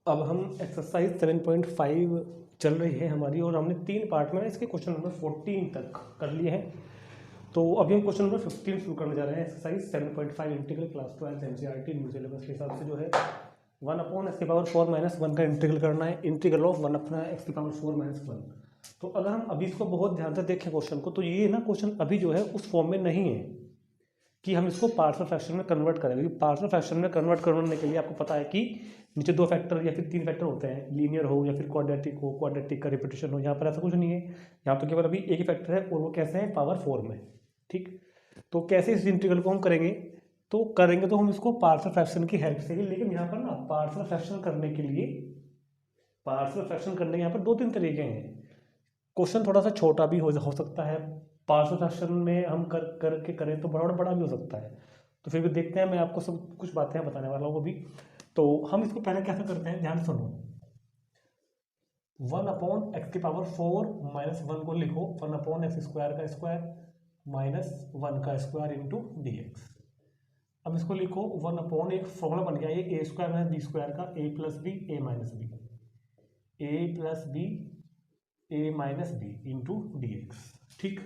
अब हम एक्सरसाइज 7.5 चल रही है हमारी और हमने 3 पार्ट में इसके क्वेश्चन नंबर 14 तक कर लिए हैं। तो अभी हम क्वेश्चन नंबर 15 शुरू करने जा रहे हैं। Exercise 7.5 integral class 12 NCERT new syllabus के हिसाब से जो है 1/(x⁴ - 1) का इंटीग्रल करना है। Integral of 1/(x⁴ - 1). तो अगर हम अभी इसको बहुत ध्यान से देखें क्वेश्चन को, तो ये ना क्वेश्चन अभी जो है उस फॉर्म में नहीं है कि हम इसको पार्शियल फ्रैक्शन में कन्वर्ट करेंगे। क्योंकि पार्शियल फ्रैक्शन में कन्वर्ट करने के लिए आपको पता है कि नीचे 2 फैक्टर या फिर 3 फैक्टर होते हैं, लीनियर हो या फिर क्वाड्रेटिक हो, क्वाड्रेटिक का रिपीटेशन हो। यहाँ पर ऐसा कुछ नहीं है, यहाँ तो केवल अभी एक ही फैक्टर है और वो कैसे है, पावर 4 में। ठीक, तो कैसे इस इंटीग्रल को हम करेंगे, तो हम इसको पार्शियल फ्रैक्शन की हेल्प से ही। लेकिन यहाँ पर ना पार्शियल फ्रैक्शन करने के यहाँ पर 2-3 तरीके हैं। क्वेश्चन थोड़ा सा छोटा भी हो सकता है, पार्शियल फ्रैक्शन में हम करके करें तो बड़ा भी हो सकता है। तो फिर भी देखते हैं, मैं आपको सब कुछ बातें बताने वाला हूँ अभी। तो हम इसको पहले कैसे करते हैं, ध्यान सुनो। 1/(x⁴ - 1) को लिखो 1/(x² का स्क्वायर -1 का स्क्वायर इंटू dx। अब इसको लिखो 1 एक फॉर्मूला बन गया, ये a² - b² का a + b a - b into dx। ठीक,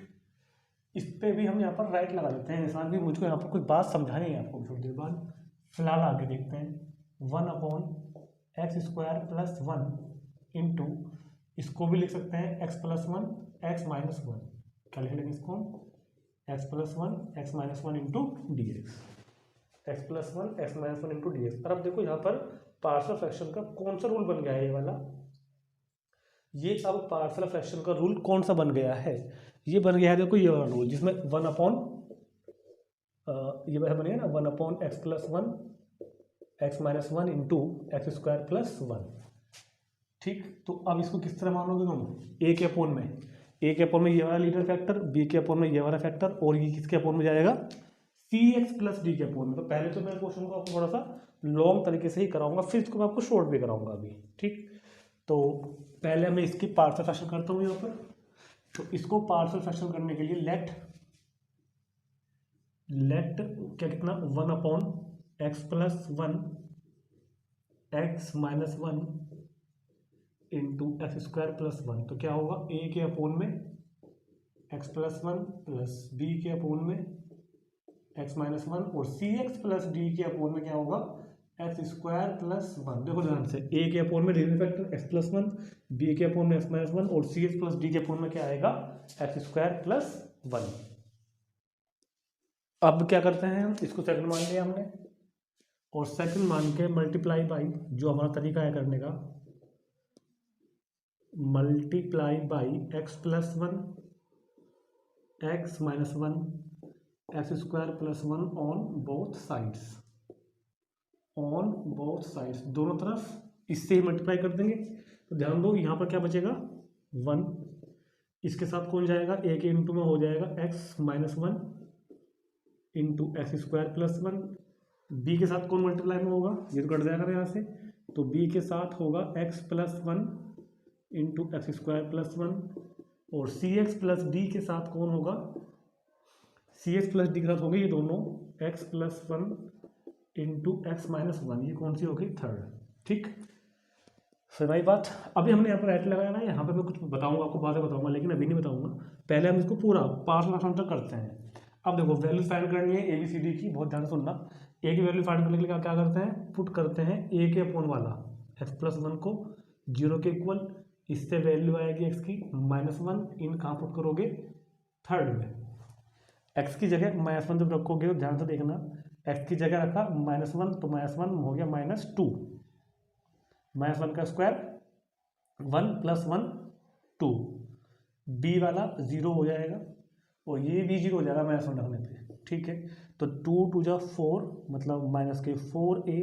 इस पे भी हम यहाँ पर राइट लगा देते हैं निशान भी। मुझको यहाँ पर कुछ बात समझानी है आपको थोड़ी देर बाद। फिलहाल आगे देखते हैं 1/(x² + 1) इंटू, इसको भी लिख सकते हैं x + 1 x - 1। क्या लिख लेंगे इसको, x + 1 x - 1 into dx। x + 1 x - 1 into dx। और अब देखो यहाँ पर पार्शियल फ्रैक्शन का कौन सा रूल बन गया है, ये वाला। ये अब पार्शियल फ्रैक्शन का रूल कौन सा बन गया है, ये बन गया है, देखो ये वाला रूल, जिसमें ये बन गया ना 1/(x + 1 x - 1 इंटू x² + 1। ठीक, तो अब इसको किस तरह मानोगे तुम, a के अपोन में ये वाला लीडर फैक्टर, b के अपोन में ये वाला फैक्टर, और ये किसके अपोन में जाएगा, cx + d के अपोन में। तो पहले तो मैं क्वेश्चन को आपको थोड़ा सा लॉन्ग तरीके से ही कराऊंगा, फिर इसको मैं आपको शॉर्ट भी कराऊंगा अभी। ठीक, तो पहले मैं इसकी पार्शियल फ्रैक्शन करता हूँ यहाँ पर। तो इसको पार्शियल फ्रैक्शन करने के लिए लेट क्या कितना 1/(x + 1 x - 1 इंटू x² + 1। तो क्या होगा, a के अपोन में x + 1 प्लस b के अपोन में x - 1 और cx + d के अपोन में क्या होगा, x² + 1। देखो ध्यान से, a के अपोन में लीनियर फैक्टर x + 1, b के अपोन में x - 1 और cx + d के अपोन में क्या आएगा, x² + 1। अब क्या करते हैं, हम इसको सेकंड मान लिया हमने, और सेकंड मान के मल्टीप्लाई बाई जो हमारा तरीका है करने का, multiply by x + 1 x - 1 x² + 1 on both sides, दोनों तरफ इससे ही मल्टीप्लाई कर देंगे। तो ध्यान दो, यहाँ पर क्या बचेगा 1, इसके साथ कौन जाएगा, a के इंटू में हो जाएगा x - 1 इंटू x² + 1। b के साथ कौन मल्टीप्लाई में होगा, ये तो कट जाएगा यहाँ से, तो b के साथ होगा x + 1 इंटू x² + 1, और cx + d के साथ कौन होगा, cx + d के साथ होंगे ये दोनों x + 1 इंटू x - 1। ये कौन सी होगी, थर्ड। ठीक, सुनाई बात। अभी हमने यहाँ पर राइट लगाया ना, यहाँ पर मैं कुछ बताऊंगा आपको, बाद में बताऊंगा, लेकिन अभी नहीं बताऊंगा। पहले हम इसको पूरा पार्शियल फ्रैक्शन करते हैं। अब देखो वैल्यू फाइंड करनी है ABCD की, बहुत ध्यान से सुनना। a की वैल्यू फाइंड करने के लिए क्या करते हैं, पुट करते हैं a के अपोन वाला x + 1 को 0 के इक्वल, इससे वैल्यू आएगी x की -1, इन कहाँ पुट करोगे, थर्ड में। x की जगह -1 जब रखोगे तो ध्यान से देखना, x की जगह रखा -1 तो -1 हो गया -2, -1 का स्क्वायर 1 + 1 2, b वाला 0 हो जाएगा और ये भी 0 हो जाएगा -1 रखने पे। ठीक है, तो 2 × 2 = 4, मतलब -4a।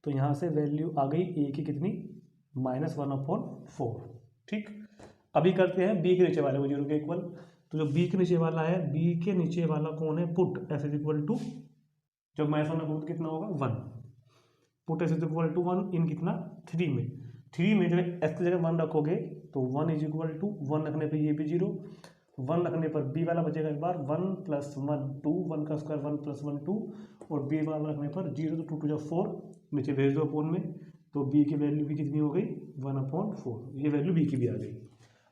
तो यहाँ से वैल्यू आ गई a की कितनी, -1/4। ठीक, अभी करते हैं b के नीचे वाले को 0 के इक्वल। तो जो b के नीचे वाला है, b के नीचे वाला कौन है, पुट s = जब -1 रखोगे कितना होगा 1, पुट s = 1 इन कितना 3 में। 3 में जब s की जगह 1 रखोगे तो 1 = 1 रखने पे ये भी 0, 1 रखने पर b वाला बचेगा एक बार 1 + 1 2, 1 का स्क्वायर 1 + 1 2, और b वाला रखने पर 0, तो 2 × 2 = 4, नीचे भेज दो अपोन में, तो बी की वैल्यू भी कितनी हो गई 1/4, ये वैल्यू बी की भी आ गई।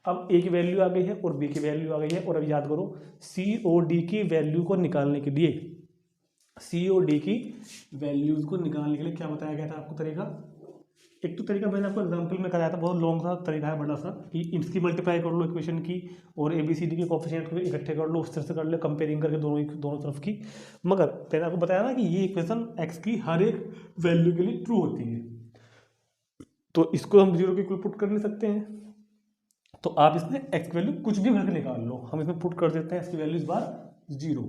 अब ए की वैल्यू आ गई है और बी की वैल्यू आ गई है, और अब याद करो COD की वैल्यू को निकालने के लिए, COD की वैल्यूज को निकालने के लिए क्या बताया गया था आपको तरीका? एक तो तरीका मैंने आपको एग्जांपल में कराया था, बहुत लॉन्ग सा तरीका है, बड़ा सा, कि इसकी मल्टीप्लाई कर लो इक्वेशन की और ABCD के कोफिशिएंट को इकट्ठे कर लो, उस तरह से कर लो, कंपेयरिंग करके दोनों तरफ की। मगर मैंने आपको बताया ना कि ये इक्वेशन x की हर एक वैल्यू के लिए ट्रू होती है, तो इसको हम 0 के इक्वल पुट कर नहीं सकते हैं, तो आप इसमें x की वैल्यू कुछ भी भर के निकाल लो। हम इसमें पुट कर देते हैं इसकी वैल्यू इस बार 0,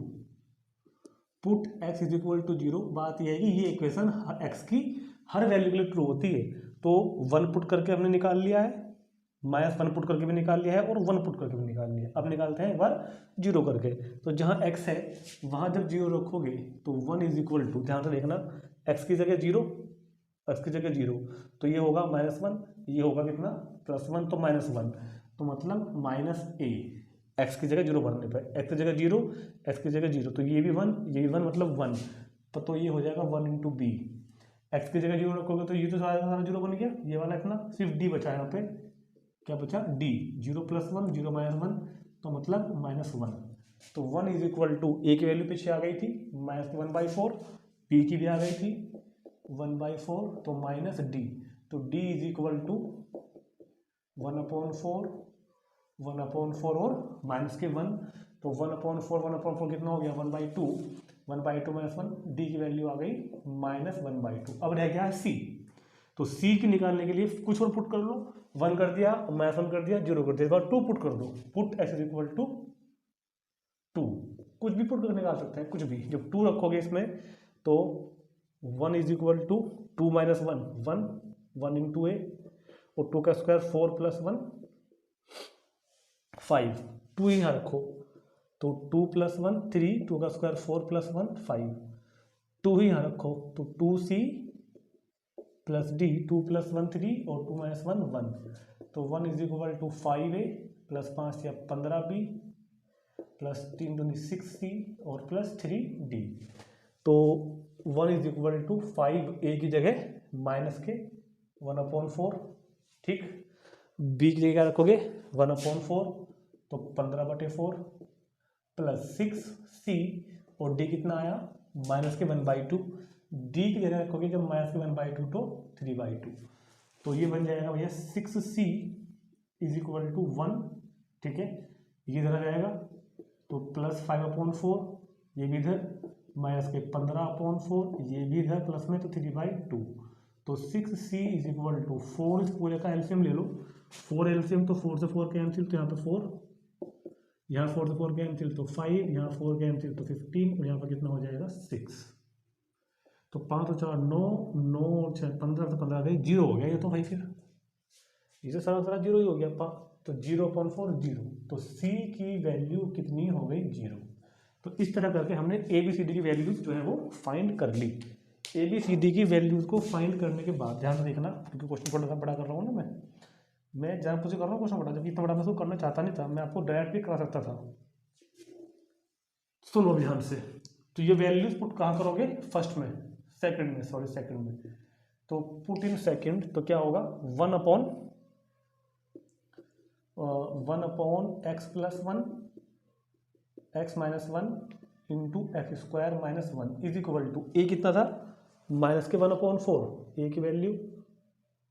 put x is equal to 0। बात यह है कि ये इक्वेशन x की हर वैल्यू के लिए ट्रू होती है, तो 1 पुट करके हमने निकाल लिया है, -1 पुट करके भी निकाल लिया है और 1 पुट करके भी निकाल लिया है। अब निकालते हैं एक बार 0 करके, तो जहाँ x है वहाँ जब 0 रखोगे तो 1 इज इक्वल टू, ध्यान से देखना, x की जगह 0, x की जगह 0, तो ये होगा -1, ये होगा कितना +1, तो -1, तो मतलब -a, x की जगह 0 भरने पर, x की जगह 0, x की जगह 0, तो ये भी 1, ये भी 1, मतलब 1, तो ये हो जाएगा 1 इंटू बी। एक्स की जगह 0 रखोगे तो ये तो सारा 0 बन गया, ये वाला इतना, सिर्फ d बचा यहाँ पे, क्या बचा d, 0 + 1, 0 - 1, तो मतलब -1, तो 1 इज इक्वल टू, a की वैल्यू पीछे आ गई थी -1/4, b की भी आ गई थी 1/4, तो -d, तो d इज इक्वल टू 1/4, 1/4 और -1, तो 1/4 कितना हो गया 1/2, 1/2 - 1, डी की वैल्यू आ गई -1/2। अब रह गया c, तो c की निकालने के लिए कुछ और पुट कर लो, 1 कर दिया, -1 कर दिया, 0 कर दिया, इस बार 2 पुट कर दो, put x is equal to 2, कुछ भी पुट कर निकाल सकते हैं, कुछ भी, जब 2 रखोगे इसमें तो 1 is equal to 2 - 1, 1, 1 into a, और 2 का स्क्वायर 4 + 1 5, 2 ही यहाँ रखो, तो 2 + 1 3, 2 का स्क्वायर 4 + 1 5, 2 ही यहाँ रखो, तो 2c + d, 2 + 1 3 और 2 - 1 1, तो 1 इज इक्वल टू 5a + 5 या 15b + 3 दूनी 6c और +3d, तो 1 इज इक्वल टू 5a की जगह माइनस के 1/4, ठीक, b की जगह क्या रखोगे 1/4, तो 15/4 + 6c, और d कितना आया -1/2, d की जगह रखोगे जब -1/2 तो 3/2, तो ये बन जाएगा भैया 6c इज इक्वल टू 1, ठीक है, ये इधर आ जाएगा, तो +5/4, ये भी इधर, -15/4, ये भी इधर प्लस में, तो 3/2, तो 6c इज इक्वल टू 4, इस पूरे का एलसीएम ले लो, 4 एलसीएम, तो 4 से 4 कैंसिल, तो यहाँ पे 4, यहाँ 4 से 4 कैंसिल तो 5, यहाँ 4 कैंसिल तो 15, और यहाँ पर कितना हो जाएगा 6, तो 5 और 4 9, 9 और 6 15, तो 15 गई 0 हो गया ये तो भाई, फिर इसे सारा 0 ही हो गया, तो 0/4 0, तो c की वैल्यू कितनी हो गई 0। तो इस तरह करके हमने ABCD की वैल्यूज जो है वो फाइंड कर ली। ABCD की वैल्यूज को फाइंड करने के बाद ध्यान से देखना, क्योंकि क्वेश्चन थोड़ा सा बड़ा कर रहा हूँ ना मैं जहाँ पूछे कर रहा हूँ क्वेश्चन बड़ा, जबकि इतना बड़ा मैं उसको करना चाहता नहीं था, मैं आपको डायरेक्ट भी करा सकता था। सुनो ध्यान से, तो ये वैल्यूज पुट कहाँ करोगे, फर्स्ट में, सेकंड में, तो पुट इन सेकंड, तो क्या होगा 1/x + 1 x - 1 into x² - 1 is equal to, A कितना था -1/4, ए की वैल्यू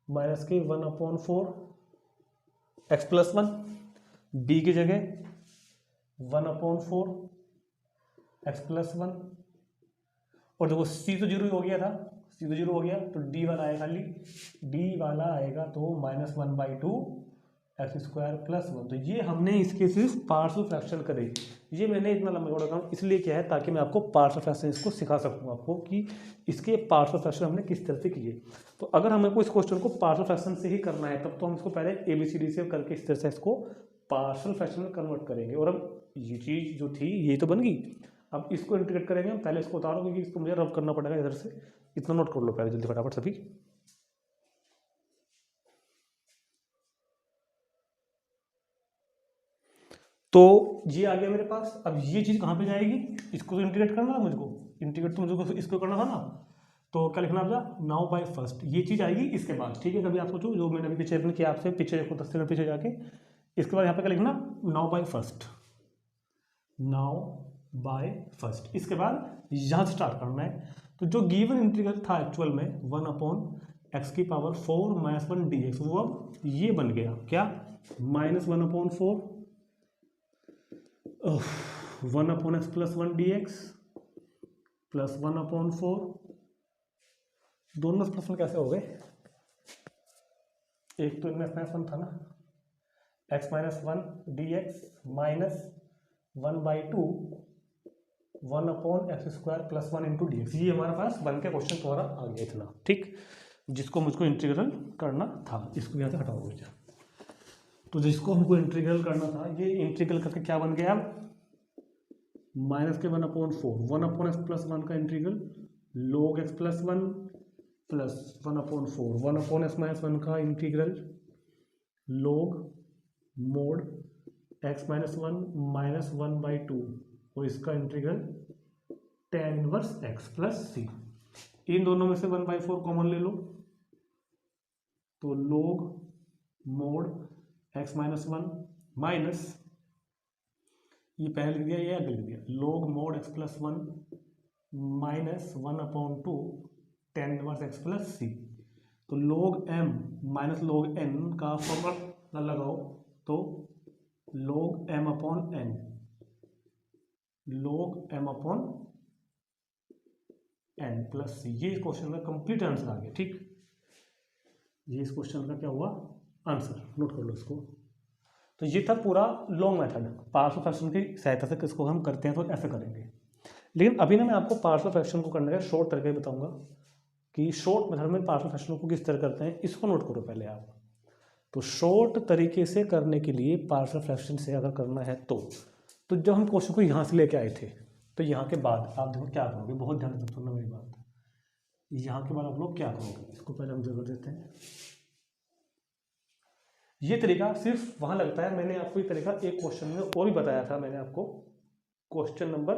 -1/4 x + 1, b की जगह 1/4 x + 1, और देखो c तो 0 हो गया था, c तो 0 हो गया, तो d वाला आएगा, खाली d वाला आएगा तो -1/2 x² + 1, तो ये हमने इसके सिर्फ पार्शियल फ्रैक्शन करे। ये मैंने इतना लंबा चौड़ा काम इसलिए किया है ताकि मैं आपको पार्शियल फ्रैक्शन इसको सिखा सकूँ आपको कि इसके पार्शियल फ्रैक्शन हमने किस तरह से किए। तो अगर हमें को इस क्वेश्चन को पार्शियल फ्रैक्शन से ही करना है तब तो हम इसको पहले ABCD से करके इस तरह से इसको पार्शियल फ्रैक्शन में कन्वर्ट करेंगे, और अब ये चीज़ जो थी ये तो बन गई, अब इसको इंटीग्रेट करेंगे हम, पहले इसको उतारो क्योंकि इसको मुझे रब करना पड़ेगा इधर से, इतना नोट कर लो पहले जल्दी फटाफट सभी। तो ये आ गया मेरे पास, अब ये चीज़ कहाँ पे जाएगी, इसको तो इंटीग्रेट करना था मुझको, इंटीग्रेट तो मुझको इसको करना था ना, तो क्या लिखना आपका, नाउ बाय फर्स्ट, ये चीज़ आएगी इसके बाद, ठीक है। कभी आप सोचो जो मैंने अभी पीछे अपने किया आपसे, पीछे देखो 10 सेकंड पीछे जाके, इसके बाद यहाँ पे क्या लिखना, now by first, now by first, इसके बाद यहाँ से स्टार्ट करना है। तो जो गिवन इंटीग्रल था एक्चुअल में 1/x की पावर 4 - 1 dx, वो अब ये बन गया क्या, -1/4 1/x + 1 dx प्लस 1/4, दोनों प्लस में कैसे हो गए, एक तो इनमें -1 था ना, x - 1 dx minus 1/2 1/x² + 1 × dx, ये हमारे पास बन के क्वेश्चन तुम्हारा आ गया इतना, ठीक, जिसको मुझको इंटीग्रल करना था। इसको यहाँ से हटाओ भैया। तो जिसको हमको इंटीग्रल करना था, ये इंटीग्रल करके क्या बन गया, माइनस के 1/4 1/x + 1 का integral log x + 1 plus 1/4 1/x - 1 का integral log mod x - 1 minus 1/2 और इसका integral tan inverse x + c। इन दोनों में से 1/4 कॉमन ले लो, तो log mod x - 1 माइनस, ये पहले लिख दिया, ये आगे लिख दिया, log mod x + 1 minus 1/2 tan inverse x + c। तो log m minus log n का फॉर्मूला लगाओ, तो log m/n, log m/n + c। ये इस क्वेश्चन का कंप्लीट आंसर आ गया, ठीक, ये इस क्वेश्चन का क्या हुआ आंसर, नोट कर लो इसको। तो ये था पूरा लॉन्ग मेथड, पार्शियल फ्रैक्शन की सहायता से किसको हम करते हैं, तो ऐसे करेंगे। लेकिन अभी ना मैं आपको पार्शियल फ्रैक्शन को करने का शॉर्ट तरीके बताऊंगा कि शॉर्ट मेथड में पार्शियल फ्रैक्शन को किस तरह करते हैं, इसको नोट करो पहले आप। तो शॉर्ट तरीके से करने के लिए पार्शियल फ्रैक्शन से अगर करना है तो जब हम क्वेश्चन को यहाँ से लेके आए थे, तो यहाँ के बाद आप देखो क्या करोगे, बहुत ध्यान से सुनना मेरी बात। यहाँ के बाद आप लोग क्या करोगे, इसको पहले हम जरूर देते हैं। ये तरीका सिर्फ वहाँ लगता है, मैंने आपको ये तरीका एक क्वेश्चन में और भी बताया था, मैंने आपको क्वेश्चन नंबर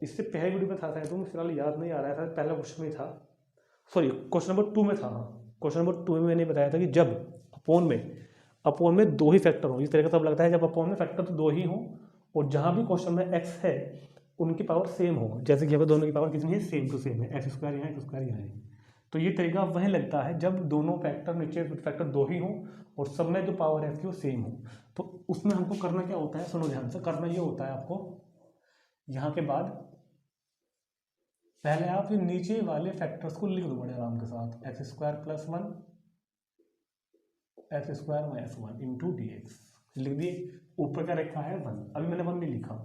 इससे पहले वीडियो में था, तो मुझे फिलहाल याद नहीं आ रहा था, पहला क्वेश्चन में था, सॉरी क्वेश्चन नंबर 2 में था। क्वेश्चन नंबर 2 में मैंने बताया था कि जब अपोन में 2 ही फैक्टर हो, इस तरह का तब लगता है जब अपोन में फैक्टर तो 2 ही हो और जहाँ भी क्वेश्चन में x है उनकी पावर सेम हो, जैसे कि यहाँ पर दोनों की पावर कितनी है, सेम टू सेम है, x² यहाँ x² यहाँ है। तो ये तरीका वह लगता है जब दोनों फैक्टर नीचे फैक्टर 2 ही हो और सब में जो पावर है वो सेम हो। तो उसमें हमको करना क्या होता है, सुनो ध्यान से, करना ये होता है आपको, यहाँ के बाद पहले आप ये नीचे वाले फैक्टर्स को लिख दो बड़े आराम के साथ, x² + 1 x² - 1 × dx लिख दिए। ऊपर क्या रखा है 1, अभी मैंने 1 नहीं लिखा,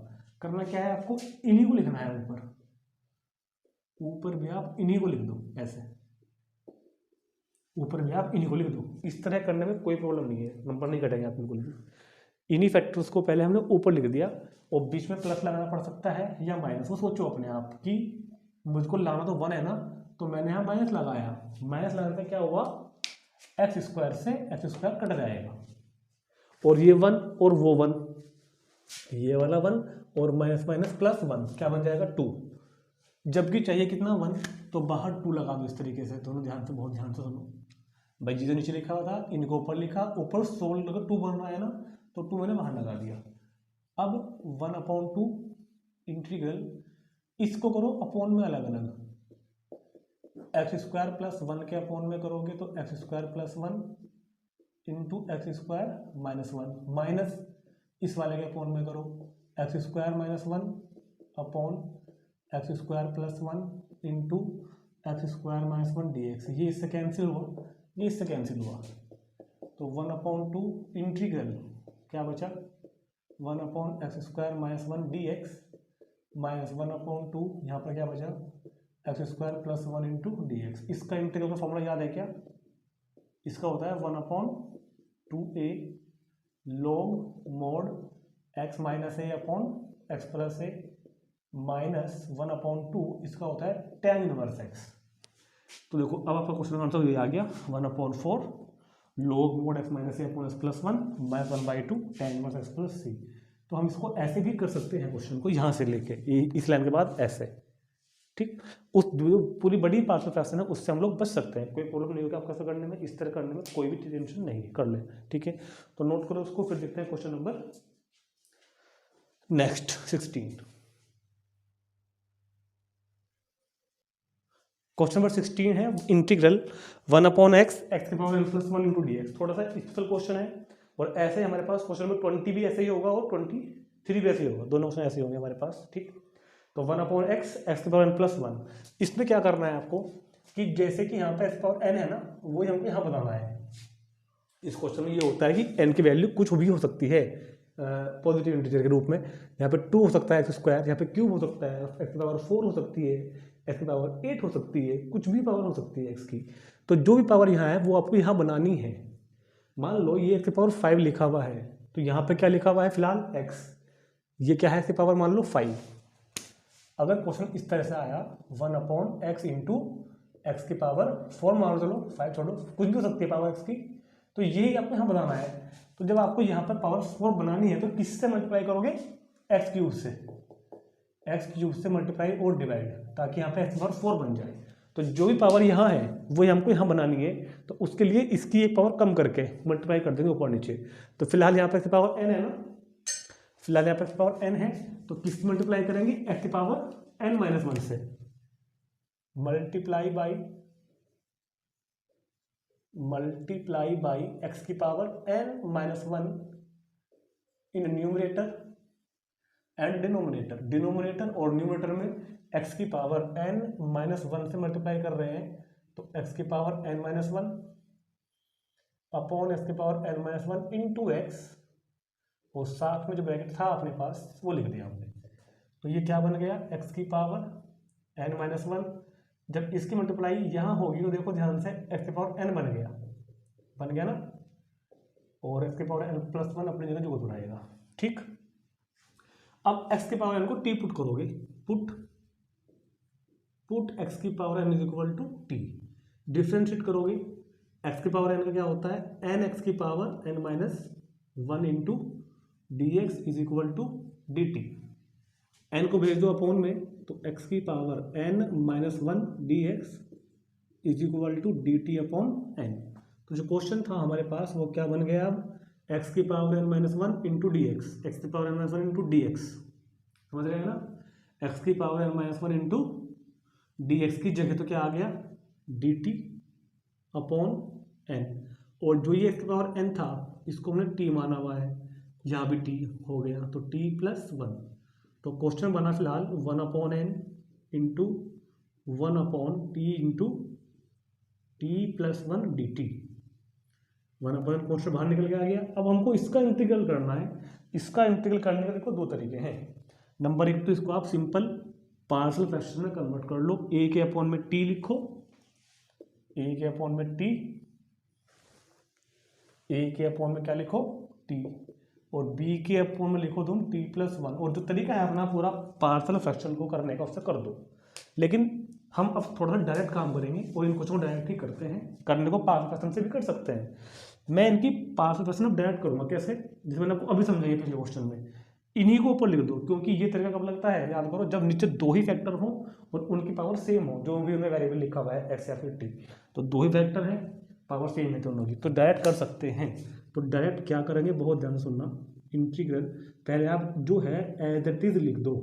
करना क्या है आपको, इन्हीं को लिखना है, ऊपर भी आप इन्हीं को लिख दो, ऐसे ऊपर भी आप इन्हीं को लिख दो। इस तरह करने में कोई प्रॉब्लम नहीं है, नंबर नहीं कटेंगे आप बिल्कुल भी। इन्हीं फैक्टर्स को पहले हमने ऊपर लिख दिया और बीच में प्लस लगाना पड़ सकता है या माइनस, वो सोचो अपने आप कि मुझको लाना तो 1 है ना, तो मैंने यहाँ माइनस लगाया, माइनस लगाने से क्या हुआ, x² से x² कट जाएगा और ये 1 और वो 1, ये वाला 1 और माइनस माइनस प्लस 1 क्या बन जाएगा 2। जबकि चाहिए कितना 1, तो बाहर 2 लगा दो इस तरीके से। दोनों ध्यान से, बहुत ध्यान से सुनो भाई, जिसे नीचे लिखा हुआ था इनको ऊपर लिखा, ऊपर 16 अगर 2 बन रहा है ना, तो 2 मैंने बाहर लगा दिया। अब 1/2 इंटीग्रल, इसको करो अपोन में अलग अलग, x² + 1 के अपोन में करोगे तो x² + 1 × x² - 1 माइनस इस वाले के अपोन में करो x² - 1 upon x² + 1 × x² - 1 dx। ये इससे कैंसिल हुआ, ये इससे कैंसिल हुआ, तो 1/2 इंटीग्रल क्या बचा, 1/x² - 1 dx माइनस 1/2, यहाँ पर क्या बचा, x² + 1 × dx। इसका इंटीग्रल का फॉर्मूला याद है क्या, इसका होता है 1/2a log mod x - a upon x + a minus 1/2, इसका होता है tan इनवर्स x। तो देखो अब आपका क्वेश्चन का आंसर ये आ गया, 1/4 log mod x - a upon x + 1 minus 1/2 tan inverse x + c। तो हम इसको ऐसे भी कर सकते हैं क्वेश्चन को, यहाँ से लेके इस लाइन के बाद ऐसे, ठीक, उस जो पूरी बड़ी पार्शियल फ्रैक्शन है उससे हम लोग बच सकते हैं, कोई प्रॉब्लम नहीं होगा आपको ऐसा करने में, इस तरह करने में कोई भी टेंशन नहीं है, कर ले। ठीक है, तो नोट करो उसको, फिर देखते हैं question number next 16। Question number 16 है इंटीग्रल 1/x x की पावर n+1 × dx। थोड़ा सा स्पेशल क्वेश्चन है, और ऐसे हमारे पास क्वेश्चन नंबर 20 भी ऐसे ही होगा और 23 भी ऐसे ही होगा, दोनों क्वेश्चन ऐसे होंगे हमारे पास। ठीक, तो 1/x x की पावर n+1, इसमें क्या करना है आपको कि जैसे कि यहाँ पे x पावर n है ना, वही हमको यहाँ बताना है। इस क्वेश्चन में ये होता है कि n की वैल्यू कुछ भी हो सकती है पॉजिटिव इंटीजर के रूप में। यहाँ पे 2 हो सकता है x², यहाँ पे क्यूब हो सकता है, x की पावर 4 हो सकती है, x की पावर 8 हो सकती है, कुछ भी पावर हो सकती है x की। तो जो भी पावर यहाँ है वो आपको यहाँ बनानी है। मान लो ये x की पावर 5 लिखा हुआ है, तो यहाँ पे क्या लिखा हुआ है फिलहाल x, ये क्या है x की पावर मान लो 5। अगर क्वेश्चन इस तरह से आया 1/x इंटू एक्स की पावर 4 मान चलो, 5 छोड़ो, कुछ भी हो सकती है पावर x की, तो यही आपको यहाँ बनाना है। तो जब आपको यहाँ पर पावर 4 बनानी है तो किससे मल्टीप्लाई करोगे, x³ से, x³ से मल्टीप्लाई और डिवाइड, ताकि यहाँ पे x की पावर 4 बन जाए। तो जो भी पावर यहाँ है वो हमको यहाँ बनानी है, तो उसके लिए इसकी एक पावर कम करके मल्टीप्लाई कर देंगे ऊपर नीचे। तो फिलहाल यहाँ पे x की पावर n है ना, फिलहाल यहाँ पे x की पावर n है, तो किस मल्टीप्लाई करेंगे, x की पावर n-1 से, मल्टीप्लाई बाई x की power n-1 in numerator and denominator. Denominator और न्यूमरेटर में x की पावर n-1 से मल्टीप्लाई कर रहे हैं, तो x की पावर n-1 अपॉन x की पावर n-1 इंटू x, और साथ में जो ब्रैकेट था अपने पास वो लिख दिया हमने। तो ये क्या बन गया, x की पावर n-1। जब इसकी मल्टीप्लाई यहाँ होगी तो देखो ध्यान से, x की पावर n बन गया ना, और x की पावर n+1 अपनी जगह जो बनाएगा। ठीक, अब x की पावर n को t पुट करोगे, पुट x की power n equal to t, differentiate करोगे, x की पावर n का क्या होता है, n x की power n-1 into dx is equal to dt। n को भेज दो अपॉन में, तो x की power n-1 dx is equal to dt upon n। तो जो क्वेश्चन था हमारे पास वो क्या बन गया, अब x की power n-1 into d x, x की power n-1 into d x, समझ रहे हैं ना, x की power n-1 into d x की जगह तो क्या आ गया, dt अपॉन n, और जो ये x की पावर n था इसको हमने t माना हुआ है, यहाँ भी t हो गया, तो t+1। तो क्वेश्चन बना फिलहाल 1/n into 1/t into t+1 dt। 1/n question बाहर निकल के आ गया। अब हमको इसका इंटीग्रल करना है। इसका इंटीग्रल करने के देखो 2 तरीके हैं। नंबर 1 तो इसको आप सिंपल पार्शियल फ्रैक्शन में कन्वर्ट कर लो, a के अपॉन में t लिखो, a के अपॉन में t, a के अपॉन में क्या लिखो t, और b के अपॉन में लिखो तुम t+1। और जो तरीका है अपना पूरा पार्शियल फ्रैक्शन को करने का उससे कर दो। लेकिन हम अब थोड़ा सा डायरेक्ट काम करेंगे और इन क्वेश्चन को डायरेक्ट ही करते हैं, करने को पार्शियल फ्रैक्शन से भी कर सकते हैं। मैं इनकी पार्शियल फ्रैक्शन अब डायरेक्ट करूँगा, कैसे, जैसे मैंने आपको अभी समझाइए पहले क्वेश्चन में, इन्हीं को ऊपर लिख दो, क्योंकि ये तरीका कब लगता है, याद करो, जब नीचे 2 ही फैक्टर हो और उनकी पावर सेम हो, जो भी उनमें वेरिएबल लिखा हुआ है x या फिर t, तो 2 ही फैक्टर हैं, पावर सेम है दोनों की, तो डायरेक्ट कर सकते हैं। तो डायरेक्ट क्या करेंगे, बहुत ध्यान से सुनना, इंटीग्रल पहले आप जो है एज इट इज लिख दो।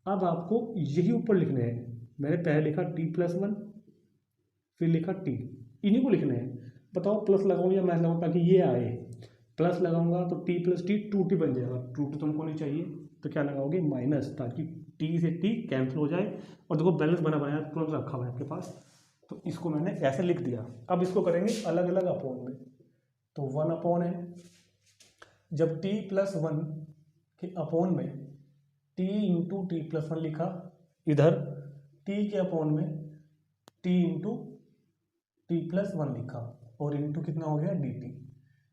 अब आपको यही ऊपर लिखने हैं, मैंने पहले लिखा t+1, फिर लिखा t, इन्हीं को लिखने हैं। बताओ प्लस लगाऊं या माइनस लगाऊं ताकि ये आए, प्लस लगाऊंगा तो t+t 2t बन जाएगा, 2t तुमको नहीं चाहिए तो क्या लगाओगे माइनस, ताकि t से t कैंसिल हो जाए। और देखो बैलेंस बना बनाया तुरंत रखा हुआ है आपके पास, तो इसको मैंने ऐसे लिख दिया। अब इसको करेंगे अलग अलग अपॉन में, तो 1/n, जब t+1 के अपॉन में t इंटू t+1 लिखा, इधर t के अपॉन में t इंटू t+1 लिखा, और इंटू कितना हो गया dt,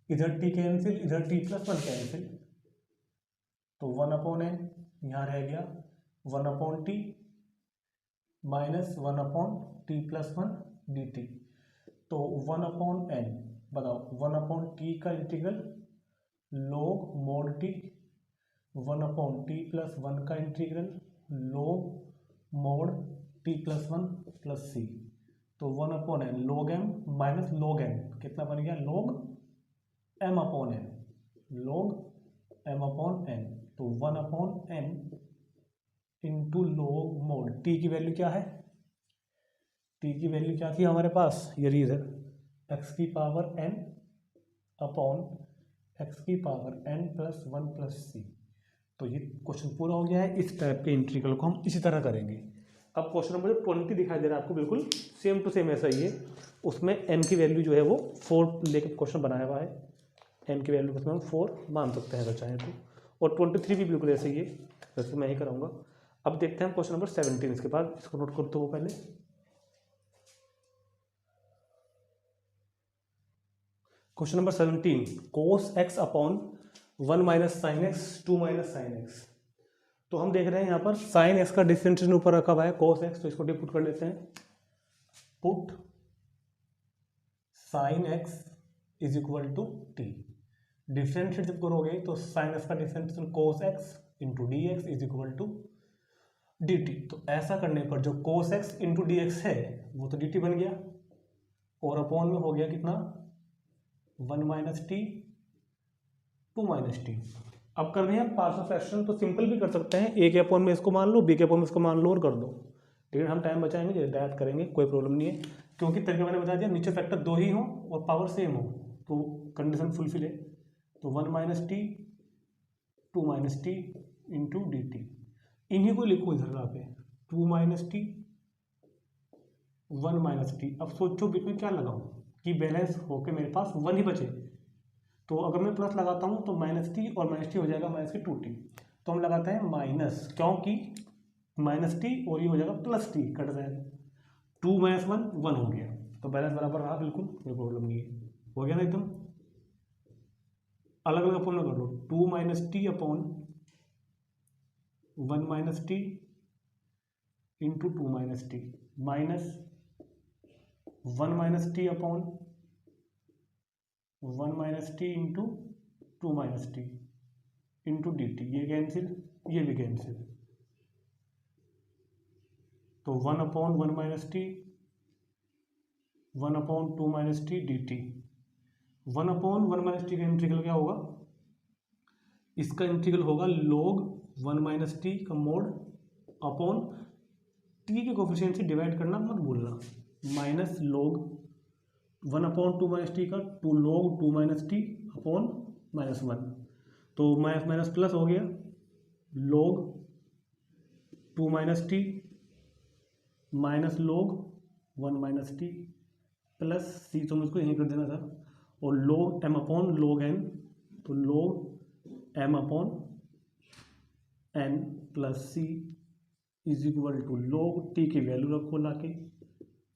इधर t कैंसिल, इधर t+1 कैंसिल, तो 1/n यहाँ रह गया 1/t माइनस 1/t+1 dt। तो 1/n, बताओ 1/t का integral log mod t, 1/t+1 का integral log mod t plus one plus c, तो 1/n log m minus log n कितना बन गया, log m/n, log m/n, तो 1/n into log mode t की वैल्यू क्या है, t की वैल्यू क्या थी हमारे पास, ये रही इधर x की पावर n अपॉन x की power n plus one plus c. तो ये क्वेश्चन पूरा हो गया है। इस टाइप के इंटीग्रल को हम इसी तरह करेंगे। अब क्वेश्चन नंबर 20 दिखाई दे रहा है आपको, बिल्कुल सेम टू सेम ऐसा ही है। उसमें n की वैल्यू जो है वो 4 लेके क्वेश्चन बनाया हुआ है, n की वैल्यू उसमें हम 4 मान सकते हैं अगर चाहें तो। और 23 भी बिल्कुल ऐसे ही है, वैसे मैं ही कराऊंगा। अब देखते हैं क्वेश्चन नंबर 17, इसके बाद इसको नोट कर दो पहले। Question number 17, cos x upon 1 minus sine x 2 minus sine x. तो हम देख रहे हैं यहाँ पर साइन एक्स का डिफरेंशिएशन ऊपर रखा हुआ है cos x, तो इसको पुट कर लेते हैं, put sine x is equal to t. Differentiate जब करोगे तो साइन एक्स का differentiation cos x into d x is equal to d t. तो ऐसा करने पर जो cos x into d x है वो तो डी टी बन गया, और अपॉन में हो गया कितना 1 माइनस टी 2 माइनस टी। अब कर रहे हैं पार्शियल फ्रैक्शन, तो सिंपल भी कर सकते हैं, ए के अपॉन में इसको मान लो, बी के अपॉन में इसको मान लो और कर दो, लेकिन हम टाइम बचाएंगे, हिदायत करेंगे, कोई प्रॉब्लम नहीं है, क्योंकि तरीके मैंने बता दिया नीचे फैक्टर 2 ही हो और पावर सेम हो तो कंडीशन फुलफिल है। तो 1 minus T 2 minus T into d T, इन्हीं को लिखो इधर यहाँ पे 2 माइनस टी 1 माइनस टी। अब सोचो बीच में क्या लगाऊं कि बैलेंस होके मेरे पास 1 ही बचे, तो अगर मैं प्लस लगाता हूँ तो माइनस टी और माइनस टी हो जाएगा माइनस की 2t, तो हम लगाते हैं माइनस, क्योंकि माइनस टी और ये हो जाएगा प्लस टी, कट जाएगा 2 माइनस 1 1 हो गया, तो बैलेंस बराबर रहा, बिल्कुल कोई प्रॉब्लम नहीं है, हो गया ना एकदम। अलग अलग अपॉन कर लो, 2 minus t upon 1 minus T into 2 minus t, minus 1 minus t upon 1 minus T into 2 minus T into d t, ये कैंसिल ये भी कैंसिल, तो 1 upon 1 minus T 1 upon 2 minus T D T. 1 upon 1 minus t का integral क्या होगा, इसका integral होगा log 1 minus t का मोड अपॉन टी के कोफिशिएंट से डिवाइड करना मत भूलना, minus log 1 upon 2 minus t का 2 log 2 minus t upon minus 1, तो माइनस माइनस प्लस हो गया, log 2 minus t minus log 1 minus t plus c, तो मुझको यहीं कर देना था, और log m upon log n, तो log m upon n plus c is equal to log t की वैल्यू रखो लाके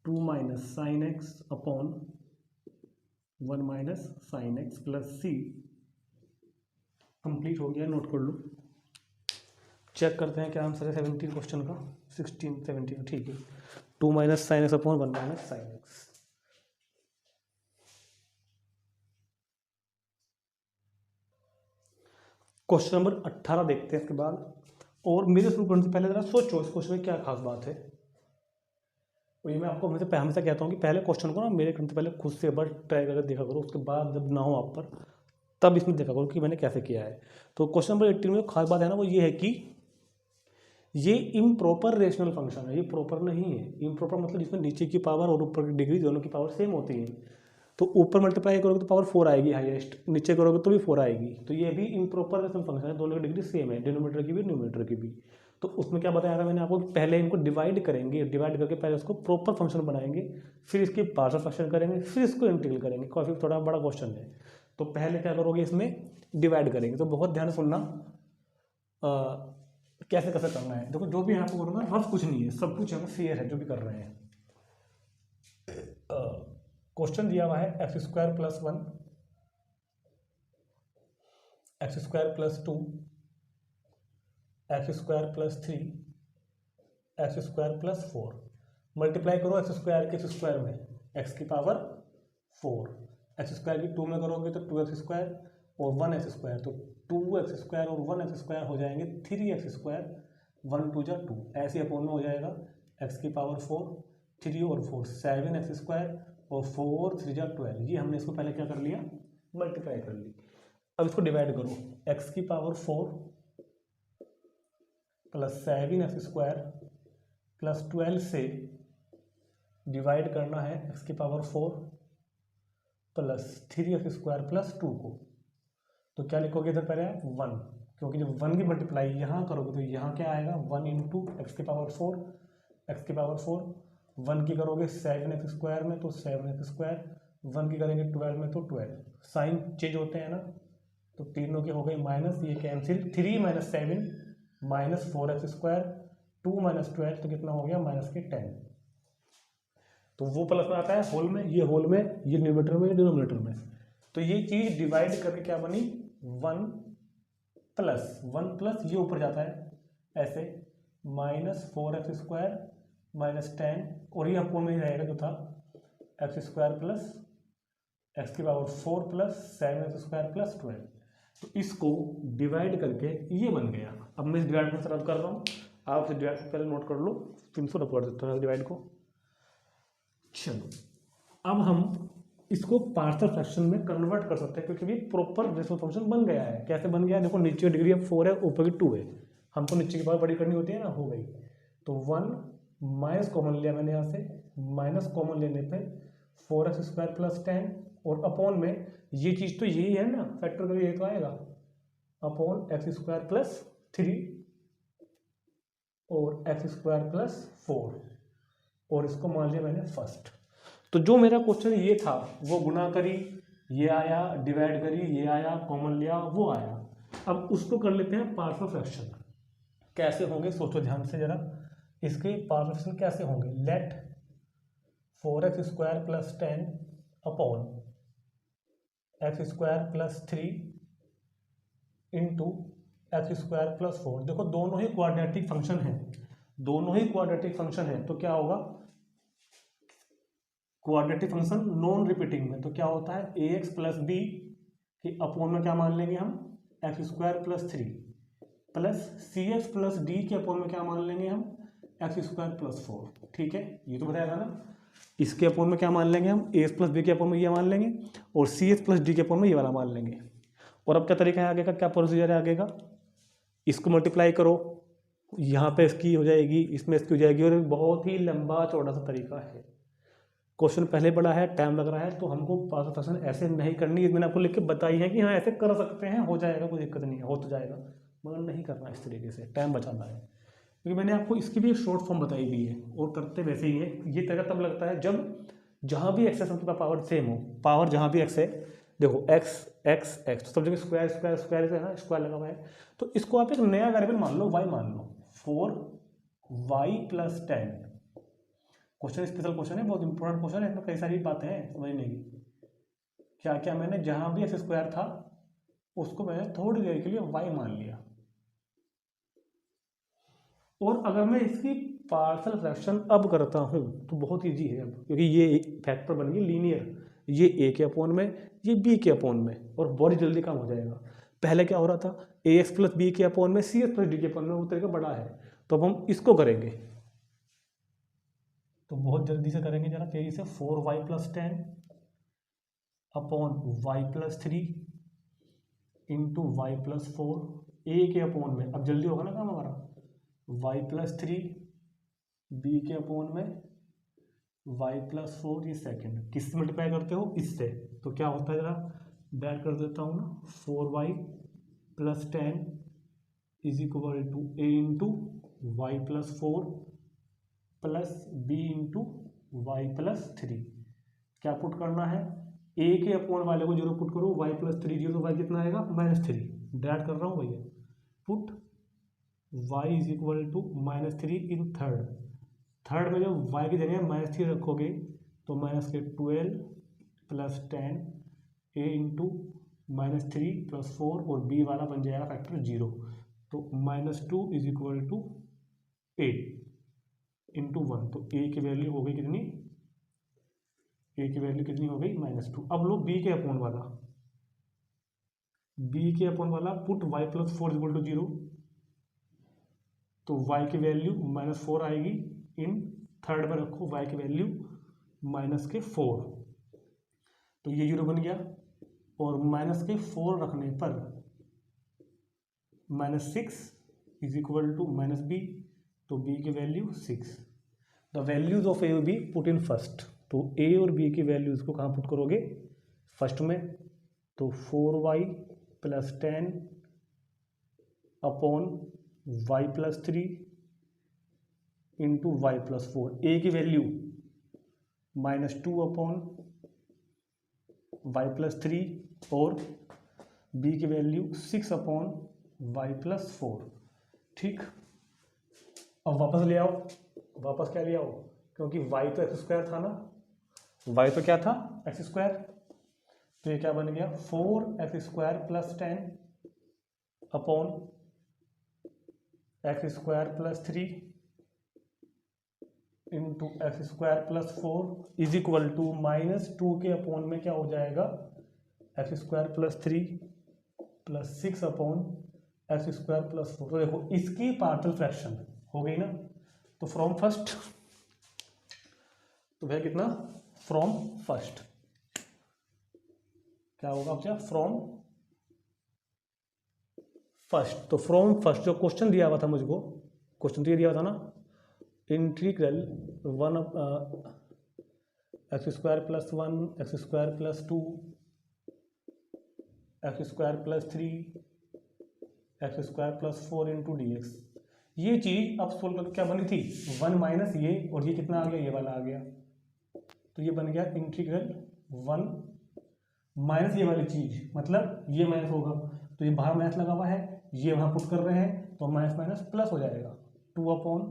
2 minus sine x upon 1 minus sine x plus c. Complete हो गया, नोट कर लो। चेक करते हैं क्या आंसर है 17 क्वेश्चन का, 16 17 ठीक है, 2 minus sine x upon 1 minus sine x. Question number 18 देखते हैं इसके बाद, और मेरे शुरू करने से पहले जरा सोचो इस क्वेश्चन में क्या खास बात है। और ये मैं आपको हमेशा कहता हूँ कि पहले क्वेश्चन को ना मेरे करने से पहले खुद से एक बार ट्राई करके देखा करो, उसके बाद जब ना हो आप पर तब इसमें देखा करो कि मैंने कैसे किया है। तो क्वेश्चन नंबर 18 में खास बात है ना वो ये है कि ये इम्प्रॉपर रेशनल फंक्शन है, ये प्रॉपर नहीं है। इम्प्रॉपर मतलब जिसमें नीचे की पावर और ऊपर की डिग्री दोनों की पावर सेम होती है, तो ऊपर मल्टीप्लाई करोगे तो पावर 4 आएगी हाईएस्ट, नीचे करोगे तो भी 4 आएगी, तो ये भी इम्प्रॉपर रेशनल फंक्शन है, दोनों की डिग्री सेम है, डिनोमीटर की भी न्यूमरेटर की भी। तो उसमें क्या बताया था मैंने आपको, पहले इनको डिवाइड करेंगे, डिवाइड करके पहले उसको प्रॉपर फंक्शन बनाएंगे, फिर इसकी पार्शियल फ्रैक्शन करेंगे, फिर इसको इंटीग्रल करेंगे। काफ़ी थोड़ा बड़ा क्वेश्चन है, तो पहले क्या करोगे इसमें डिवाइड करेंगे। तो बहुत ध्यान सुनना कैसे कैसे करना है। देखो जो भी यहाँ पे करूँगा रफ कुछ नहीं है, सब कुछ यहाँ फेयर है जो भी कर रहे हैं। क्वेश्चन दिया हुआ है x square plus 1 x square plus 2 x square plus 3 x square plus 4, multiply करो एक्स स्क्वायर के स्क्वायर में, एक्स की पावर 4, एक्स स्क्वायर की 2 में करोगे तो 2x स्क्वायर और 1x स्क्वायर, तो 2x स्क्वायर और 1x स्क्वायर हो जाएंगे 3x स्क्वायर 1 2 जा 2, ऐसे अपोन में हो जाएगा एक्स की पावर 4, 3 और 4 7 एक्स स्क्वायर और 4 3 जा 12। ये हमने इसको पहले क्या कर लिया, मल्टीप्लाई कर ली। अब इसको डिवाइड करो, एक्स की power 4 plus 7 x square plus 12 से डिवाइड करना है एक्स की power 4 plus 3 x square plus 2 को। तो क्या लिखोगे इधर पहले आप 1, क्योंकि जब 1 की मल्टीप्लाई यहाँ करोगे तो यहाँ क्या आएगा 1 इंटू एक्स की पावर 4, एक्स की पावर 4 1 की करोगे 7 एक्स स्क्वायर में तो 7 एक्स स्क्वायर, 1 की करेंगे 12 में तो 12, साइन चेंज होते हैं ना, तो तीनों के हो गए माइनस, ये cancel, 3 minus 7 minus 4 x square, 2 minus 12 तो कितना हो गया माइनस के 10। तो वो प्लस में आता है होल में, ये होल में, ये न्यूमरेटर में, ये डिनोमिनेटर में। तो ये चीज़ डिवाइड करके क्या बनी 1 प्लस ये ऊपर जाता है ऐसे माइनस 4 एक्स स्क्वायर माइनस 10 और ये अपोन में ही रहेगा जो था एक्स स्क्वायर प्लस एक्स की power 4 plus 7 x square plus 12। तो इसको डिवाइड करके ये बन गया। अब मैं इस डिवाइड को रब कर रहा हूँ, आप इस डिवाइड को पहले नोट कर लो, 300 रब कर देता हूँ डिवाइड को। चलो अब हम इसको पार्शियल फ्रैक्शन में कन्वर्ट कर सकते हैं, क्योंकि ये प्रॉपर डेसिमल फंक्शन बन गया है। कैसे बन गया है देखो, नीचे डिग्री अब 4 है, ऊपर की 2 है, हमको नीचे की पावर बड़ी करनी होती है ना, हो गई। तो 1 माइनस कॉमन लिया मैंने यहाँ से, माइनस कॉमन लेने पे 4 एक्स स्क्वायर प्लस 10 और अपॉन में ये चीज़ तो यही है ना, फैक्टर करिए ये तो आएगा अपॉन एक्स स्क्वायर प्लस 3 और एक्स स्क्वायर प्लस 4 और इसको मान लिया मैंने फर्स्ट। तो जो मेरा क्वेश्चन ये था वो गुना करी ये आया, डिवाइड करी ये आया, कॉमन लिया वो आया। अब उसको कर लेते हैं पार्शियल फ्रैक्शन। कैसे होंगे सोचो ध्यान से जरा, इसके पार्शियल फ्रैक्शन कैसे होंगे। Let 4 x square plus 10 upon x square plus 3 into x square plus 4। देखो दोनों ही क्वाड्रेटिक फंक्शन है, दोनों ही क्वाड्रेटिक फंक्शन है, तो क्या होगा क्वाड्रेटिक फंक्शन नॉन रिपीटिंग में तो क्या होता है ए एक्स प्लस बी की अपॉन में क्या मान लेंगे हम एक्स स्क्वायर प्लस 3 प्लस सी एक्स प्लस डी के अपॉन में क्या मान लेंगे हम एक्स स्क्वायर प्लस 4। ठीक है, ये तो बताया था ना। इसके अपॉन में क्या मान लेंगे हम ए एक्स प्लस बी के अपॉन में ये मान लेंगे और सी एक्स प्लस डी के अपॉन में ये वाला मान लेंगे। और अब क्या तरीका है आगे का, क्या प्रोसीजर है आगे का, इसको मल्टीप्लाई करो, यहाँ पे इसकी हो जाएगी, इसमें इसकी हो जाएगी, और बहुत ही लंबा चौड़ा सा तरीका है। क्वेश्चन पहले बड़ा है, टाइम लग रहा है, तो हमको पार्शियल फ्रैक्शन ऐसे नहीं करनी। मैंने आपको लिख के बताई है कि हाँ ऐसे कर सकते हैं, हो जाएगा, कोई दिक्कत नहीं है, हो तो जाएगा, मगर नहीं करना इस तरीके से, टाइम बचाना है। क्योंकि मैंने आपको इसकी भी शॉर्ट फॉर्म बताई भी है और करते वैसे ही है। ये तरीका तब लगता है जब जहाँ भी एक्स है सबके पास पावर सेम हो, पावर जहाँ भी एक्स है, देखो एक्स एक्स एक्स तो सब जगह स्क्वायर स्क्वायर स्क्वायर है ना, स्क्वायर लगा हुआ है। तो इसको आप एक नया वेरिएबल मान लो, वाई मान लो, 4y plus 10। Question special question है, बहुत इंपॉर्टेंट क्वेश्चन है, इसमें कई सारी बातें हैं समझने की। क्या क्या मैंने जहाँ भी एक्स स्क्वायर था उसको मैंने थोड़ी देर के लिए वाई मान लिया। और अगर मैं इसकी पार्शियल फ्रैक्शन अब करता हूँ तो बहुत ईजी है अब, क्योंकि ये फैक्टर बन गई लीनियर, ये ए के अपॉन में, ये बी के अपॉन में, और बहुत जल्दी काम हो जाएगा। पहले क्या हो रहा था ए एक्स प्लस बी के अपॉन में, सी एक्स प्लस डी के अपॉन में, वो तरीका बड़ा है। तो अब हम इसको करेंगे तो बहुत जल्दी से करेंगे जरा तेजी से। 4y plus 10 upon y plus 3 into y plus 4 A के अपॉन में, अब जल्दी होगा ना काम हमारा, वाई प्लस 3 बी के अपॉन में वाई प्लस 4, ये सेकेंड। किससे मल्टीप्लाई करते हो इससे, तो क्या होता है जरा बैड कर देता हूँ ना, 4y plus 10 is equal to A into y plus 4 plus B into y plus 3। क्या पुट करना है, ए के अपॉन वाले को 0 पुट करो, वाई प्लस 3 0, वाई कितना आएगा -3, डैट कर रहा हूँ भैया। Put y is equal to -3 in third में जब वाई की जगह -3 रखोगे तो -12 प्लस 10 ए इंटू -3 प्लस 4 और बी वाला बन जाएगा फैक्टर 0। तो -2 इज इक्वल टू 8 इंटू 1, तो ए की वैल्यू हो गई कितनी, ए की वैल्यू कितनी हो गई -2। अब लो बी के अपॉन वाला, बी के अपॉन वाला put y plus 4 equal to 0, तो y की वैल्यू -4 आएगी, इन थर्ड में रखो y की वैल्यू -4, तो ये 0 बन गया, और -4 रखने पर -6 इज इक्वल टू -b, तो b की वैल्यू 6। द वैल्यूज ऑफ ए और बी पुट इन फर्स्ट, तो a और b की वैल्यूज को कहाँ पुट करोगे, फर्स्ट में, तो 4y + 10 upon y + 3 into y + 4, a की वैल्यू -2 अपॉन y + 3 और b की वैल्यू 6 अपॉन y + 4। ठीक, अब वापस ले आओ, वापस क्या ले आओ, क्योंकि y तो x² था ना, y तो क्या था, x², तो ये क्या बन गया 4x² + 10 upon x² + 3 into x² + 4 is equal to -2 के अपॉन में क्या हो जाएगा, x² + 3 + 6 अपॉन x² + 4। तो देखो इसकी पार्शियल फ्रैक्शन हो गई ना, तो फ्रॉम फर्स्ट, तो भैया कितना, फ्रॉम फर्स्ट क्या होगा आपका, फ्रॉम फर्स्ट। तो फ्रॉम फर्स्ट जो क्वेश्चन दिया हुआ था मुझको, क्वेश्चन तो ये दिया हुआ था ना, integral 1 x² + 1 x² + 2 x² + 3 x² + 4 into dx, ये चीज अब सोल्व करके क्या बनी थी, 1 माइनस ये, और ये कितना आ गया, ये वाला आ गया, तो ये बन गया इंटीग्रल 1 माइनस ये वाली चीज, मतलब ये माइनस होगा, तो ये बाहर माइनस लगा हुआ है, ये वहां पुट कर रहे हैं, तो माइनस माइनस प्लस हो जाएगा, 2 अपॉन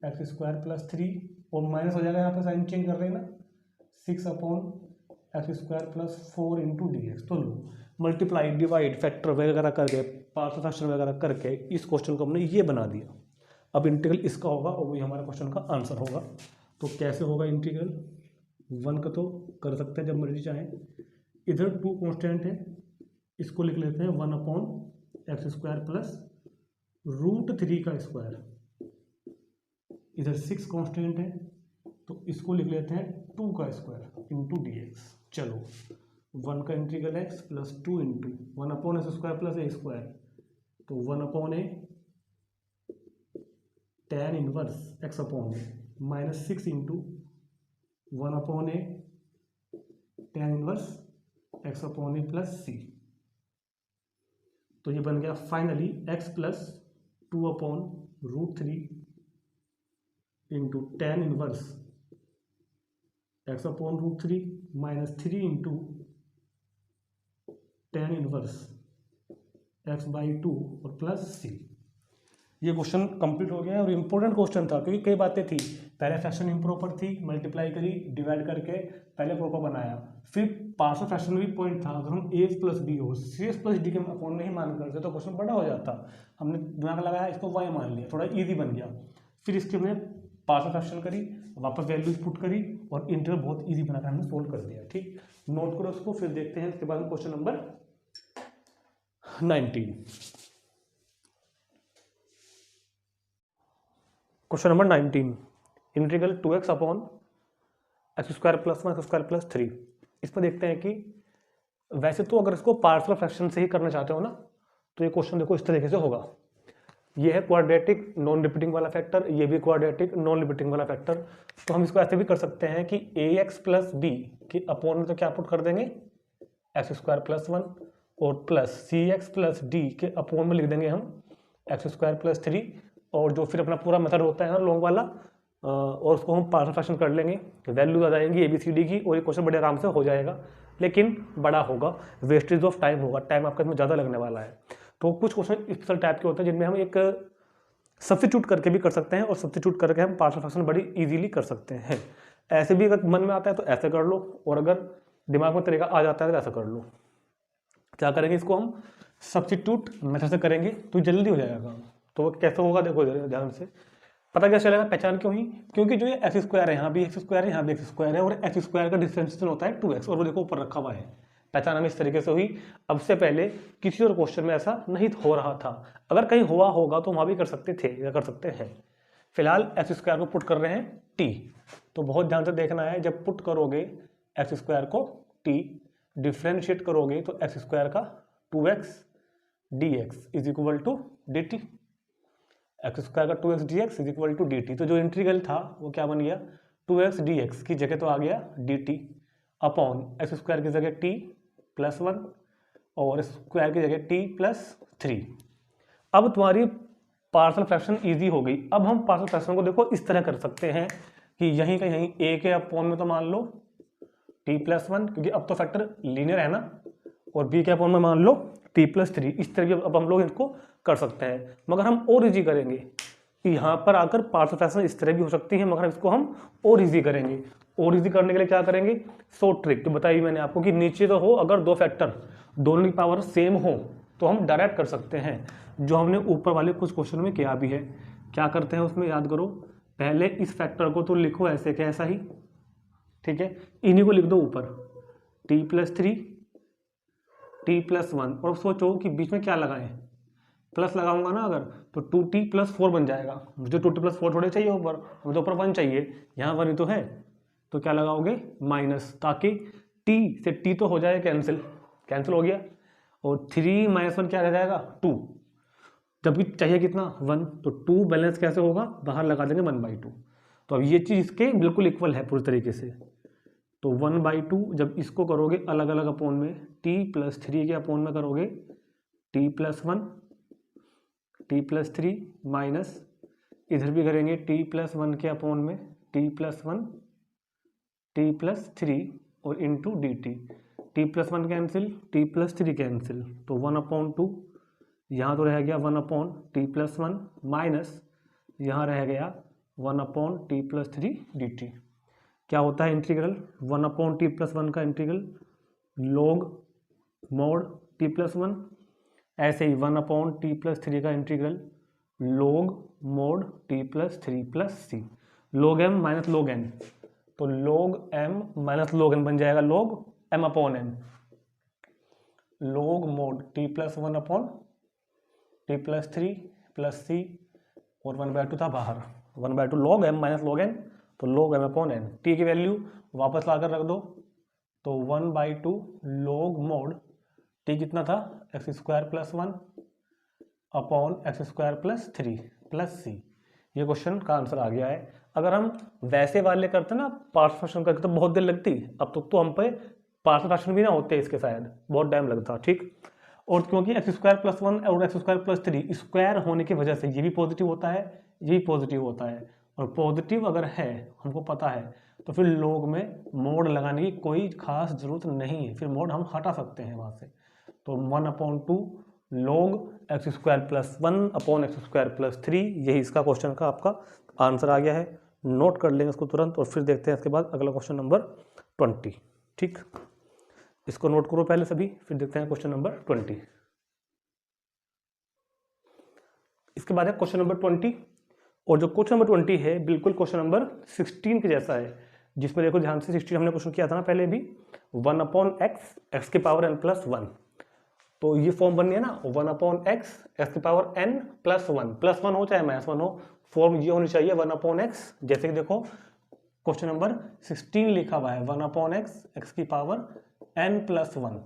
x² + 3, और माइनस हो जाएगा, यहाँ पे साइन चेंज कर रहे हैं ना, 6 अपॉन x² + 4 इंटू dx। तो लो मल्टीप्लाई, डिवाइड, फैक्टर वगैरह करके, पार्शियल फ्रैक्शन वगैरह करके इस क्वेश्चन को हमने ये बना दिया। अब इंटीग्रल इसका होगा और वही हमारा क्वेश्चन का आंसर होगा। तो कैसे होगा इंटीग्रल, 1 का तो कर सकते हैं जब मर्जी चाहें, इधर 2 कांस्टेंट है, इसको लिख लेते हैं 1 अपॉन x² + √3 का स्क्वायर, इधर 6 कांस्टेंट है, तो इसको लिख लेते हैं 2 का स्क्वायर इंटू dx। चलो 1 का integral x + 2 into 1 upon x² + a², तो 1 upon a tan inverse x upon a -6 into 1 upon a tan inverse x upon a + c, तो ये बन गया finally x + 2 upon √3 into tan inverse x upon √3 -3 into tan inverse x/2 और plus c। ये question complete हो गया है और इम्पोर्टेंट क्वेश्चन था, क्योंकि कई बातें थी, पहले फ्रैक्शन इम्प्रॉपर थी, मल्टीप्लाई करी, डिवाइड करके पहले प्रॉपर बनाया, फिर पार्शियल फ्रैक्शन में भी पॉइंट था, अगर हम a + b और c + d के अपॉन नहीं मान करते तो क्वेश्चन बड़ा हो जाता, हमने दिमाग लगाया, इसको y मान लिया, थोड़ा ईजी बन गया, फिर इसके हमने पार्शियल फ्रैक्शन करी, वापस वैल्यूज पुट करी और इंटीग्रल बहुत ईजी बनाकर हमने सोल्व कर दिया। ठीक, नोट करो उसको, फिर देखते हैं इसके बाद question number 19। Question number 19, integral 2x upon x² + 1 x² + 3। इसमें देखते हैं कि वैसे तो अगर इसको पार्शियल फ्रैक्शन से ही करना चाहते हो ना, तो ये क्वेश्चन देखो इस तरीके से होगा, ये है क्वाड्रेटिक नॉन रिपीटिंग वाला फैक्टर, ये भी क्वाड्रेटिक नॉन रिपीटिंग वाला फैक्टर, तो हम इसको ऐसे भी कर सकते हैं कि ax + b के अपॉन में तो क्या पुट कर देंगे x² + 1 और प्लस cx + d के अपॉन में लिख देंगे हम x² + 3, और जो फिर अपना पूरा मेथड होता है ना लॉन्ग वाला, और उसको हम पार्शियल फ्रैक्शन कर लेंगे, वैल्यूज आ जाएंगी ABCD की, और ये क्वेश्चन बड़े आराम से हो जाएगा, लेकिन बड़ा होगा, वेस्टेज ऑफ टाइम होगा, टाइम आपका इसमें ज़्यादा लगने वाला है। तो कुछ क्वेश्चन इस टाइप के होते हैं जिनमें हम एक सब्स्टिट्यूट करके भी कर सकते हैं, और सब्स्टिट्यूट करके हम पार्शियल फ्रैक्शन बड़ी इजीली कर सकते हैं। ऐसे भी अगर मन में आता है तो ऐसे कर लो, और अगर दिमाग में तरीका आ जाता है तो ऐसा कर लो। क्या करेंगे, इसको हम सब्स्टिट्यूट मेथड से करेंगे तो जल्दी हो जाएगा। तो वो कैसे होगा देखो ध्यान से, पता क्या चलेगा, पहचान क्यों ही, क्योंकि जो ये x² है, यहाँ भी x² है, यहाँ भी x² है, और x² का डिफरेंशिएशन होता है 2x, और वो देखो ऊपर रखा हुआ है, पहचान हमें इस तरीके से हुई। अब से पहले किसी और क्वेश्चन में ऐसा नहीं हो रहा था, अगर कहीं हुआ होगा तो वहाँ भी कर सकते थे या कर सकते हैं। फिलहाल एक्स स्क्वायर को पुट कर रहे हैं टी, तो बहुत ध्यान से देखना है, जब पुट करोगे एक्स स्क्वायर को टी, डिफ्रेंशिएट करोगे तो एक्स स्क्वायर का 2x dx is equal to d t, x square का 2x dx is equal to d t. तो जो इंटीग्रल था वो क्या बन गया, 2x dx की जगह तो आ गया D T upon x square की जगह t प्लस 1 और स्क्वायर की जगह t प्लस 3। अब तुम्हारी पार्शियल फ्रैक्शन इजी हो गई। अब हम पार्शियल फ्रैक्शन को देखो इस तरह कर सकते हैं कि यहीं का यहीं a के अपॉन में तो मान लो t प्लस 1, क्योंकि अब तो फैक्टर लीनियर है ना, और b के अपॉन में मान लो t प्लस 3। इस तरह अब हम लोग इसको कर सकते हैं, मगर हम और इजी करेंगे कि यहाँ पर आकर पार्शियल फ्रैक्शन इस तरह भी हो सकती है, मगर इसको हम और इजी करेंगे। और इजी करने के लिए क्या करेंगे, शॉर्ट ट्रिक तो बताई मैंने आपको कि नीचे तो हो, अगर दो फैक्टर दोनों की पावर सेम हो तो हम डायरेक्ट कर सकते हैं, जो हमने ऊपर वाले कुछ क्वेश्चन में किया भी है। क्या करते हैं उसमें याद करो, पहले इस फैक्टर को तो लिखो ऐसे के ऐसा ही, ठीक है, इन्हीं को लिख दो ऊपर t प्लस 3 t प्लस 1, और सोचो कि बीच में क्या लगाएं, प्लस लगाऊंगा ना अगर तो 2t प्लस 4 बन जाएगा। मुझे 2t प्लस 4 थोड़े चाहिए ऊपर, मुझे ऊपर 1 चाहिए, यहाँ 1 ही तो है, तो क्या लगाओगे माइनस, ताकि t से t तो हो जाए कैंसिल हो गया, और 3 माइनस 1 क्या रह जाएगा 2, जबकि चाहिए कितना 1, तो 2 बैलेंस कैसे होगा, बाहर लगा देंगे 1/2। तो अब ये चीज़ इसके बिल्कुल इक्वल है पूरी तरीके से, तो 1/2 जब इसको करोगे अलग अलग अपोन में, t प्लस 3 के अपोन में करोगे t plus 1 t plus 3 minus इधर भी करेंगे t प्लस 1 के अपोन में t प्लस 1 t प्लस 3 और into d T plus 1 cancel, t plus 3 cancel, तो 1/2, यहाँ तो रह गया 1/t प्लस 1 माइनस यहाँ रह गया 1/t प्लस 3 डी टी। क्या होता है इंटीग्रल 1/t प्लस 1 का integral log mode t plus 1, ऐसे ही 1/t प्लस 3 का integral log mode t plus 3 plus c, log m minus log n, तो log m minus log n बन जाएगा log m upon n, log mode t plus 1/t plus 3 plus c, और 1/2 था बाहर, 1/2 log m minus log n, तो log m upon n। t की value वापस लाकर रख दो, तो 1/2 log मोड t कितना था x square plus 1 upon x square plus 3 plus c। ये क्वेश्चन का आंसर आ गया है। अगर हम वैसे वाले करते ना पार्शियल फ्रैक्शन करके तो बहुत देर लगती, अब तो हम पे पार्शियल फ्रैक्शन भी ना होते इसके, शायद बहुत टाइम लगता, ठीक। और क्योंकि एक्स स्क्वायर प्लस 1 और एक्स स्क्वायर प्लस 3 स्क्वायर होने की वजह से ये भी पॉजिटिव होता है, ये भी पॉजिटिव होता है, और पॉजिटिव अगर है हमको पता है तो फिर log में मोड लगाने की कोई खास जरूरत नहीं है, फिर मोड हम हटा सकते हैं वहाँ से। तो 1/2 log x square plus 1 upon x square plus 3, यही इसका क्वेश्चन का आपका आंसर आ गया है। नोट कर लेंगे इसको तुरंत, और फिर देखते हैं इसके बाद अगला क्वेश्चन नंबर 20, ठीक। इसको नोट करो पहले सभी, फिर देखते हैं क्वेश्चन नंबर 20। इसके बाद है क्वेश्चन नंबर 20, और जो क्वेश्चन नंबर 20 है बिल्कुल क्वेश्चन नंबर 16 के जैसा है, जिसमें देखो ध्यान से 16 हमने क्वेश्चन किया था ना पहले भी, 1/x x की पावर n प्लस 1, तो ये फॉर्म बन गया ना 1/x x की पावर n प्लस 1, प्लस 1 हो चाहे माइनस 1 हो, फॉर्म ये होनी चाहिए 1/x, जैसे कि देखो क्वेश्चन नंबर 16 लिखा हुआ है 1/x x की पावर n प्लस 1,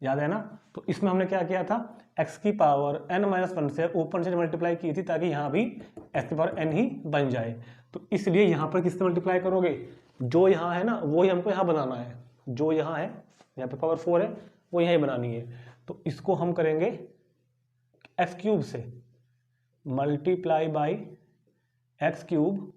याद है ना। तो इसमें हमने क्या किया था, x की पावर n माइनस 1 से ऊपर से मल्टीप्लाई की थी, ताकि यहाँ भी x की पावर n ही बन जाए। तो इसलिए यहाँ पर किससे मल्टीप्लाई करोगे, जो यहाँ है ना वही हमको यहाँ बनाना है, जो यहाँ है यहाँ पे पावर 4 है वो यहाँ ही बनानी है। तो इसको हम करेंगे एक्स क्यूब से multiply by x cube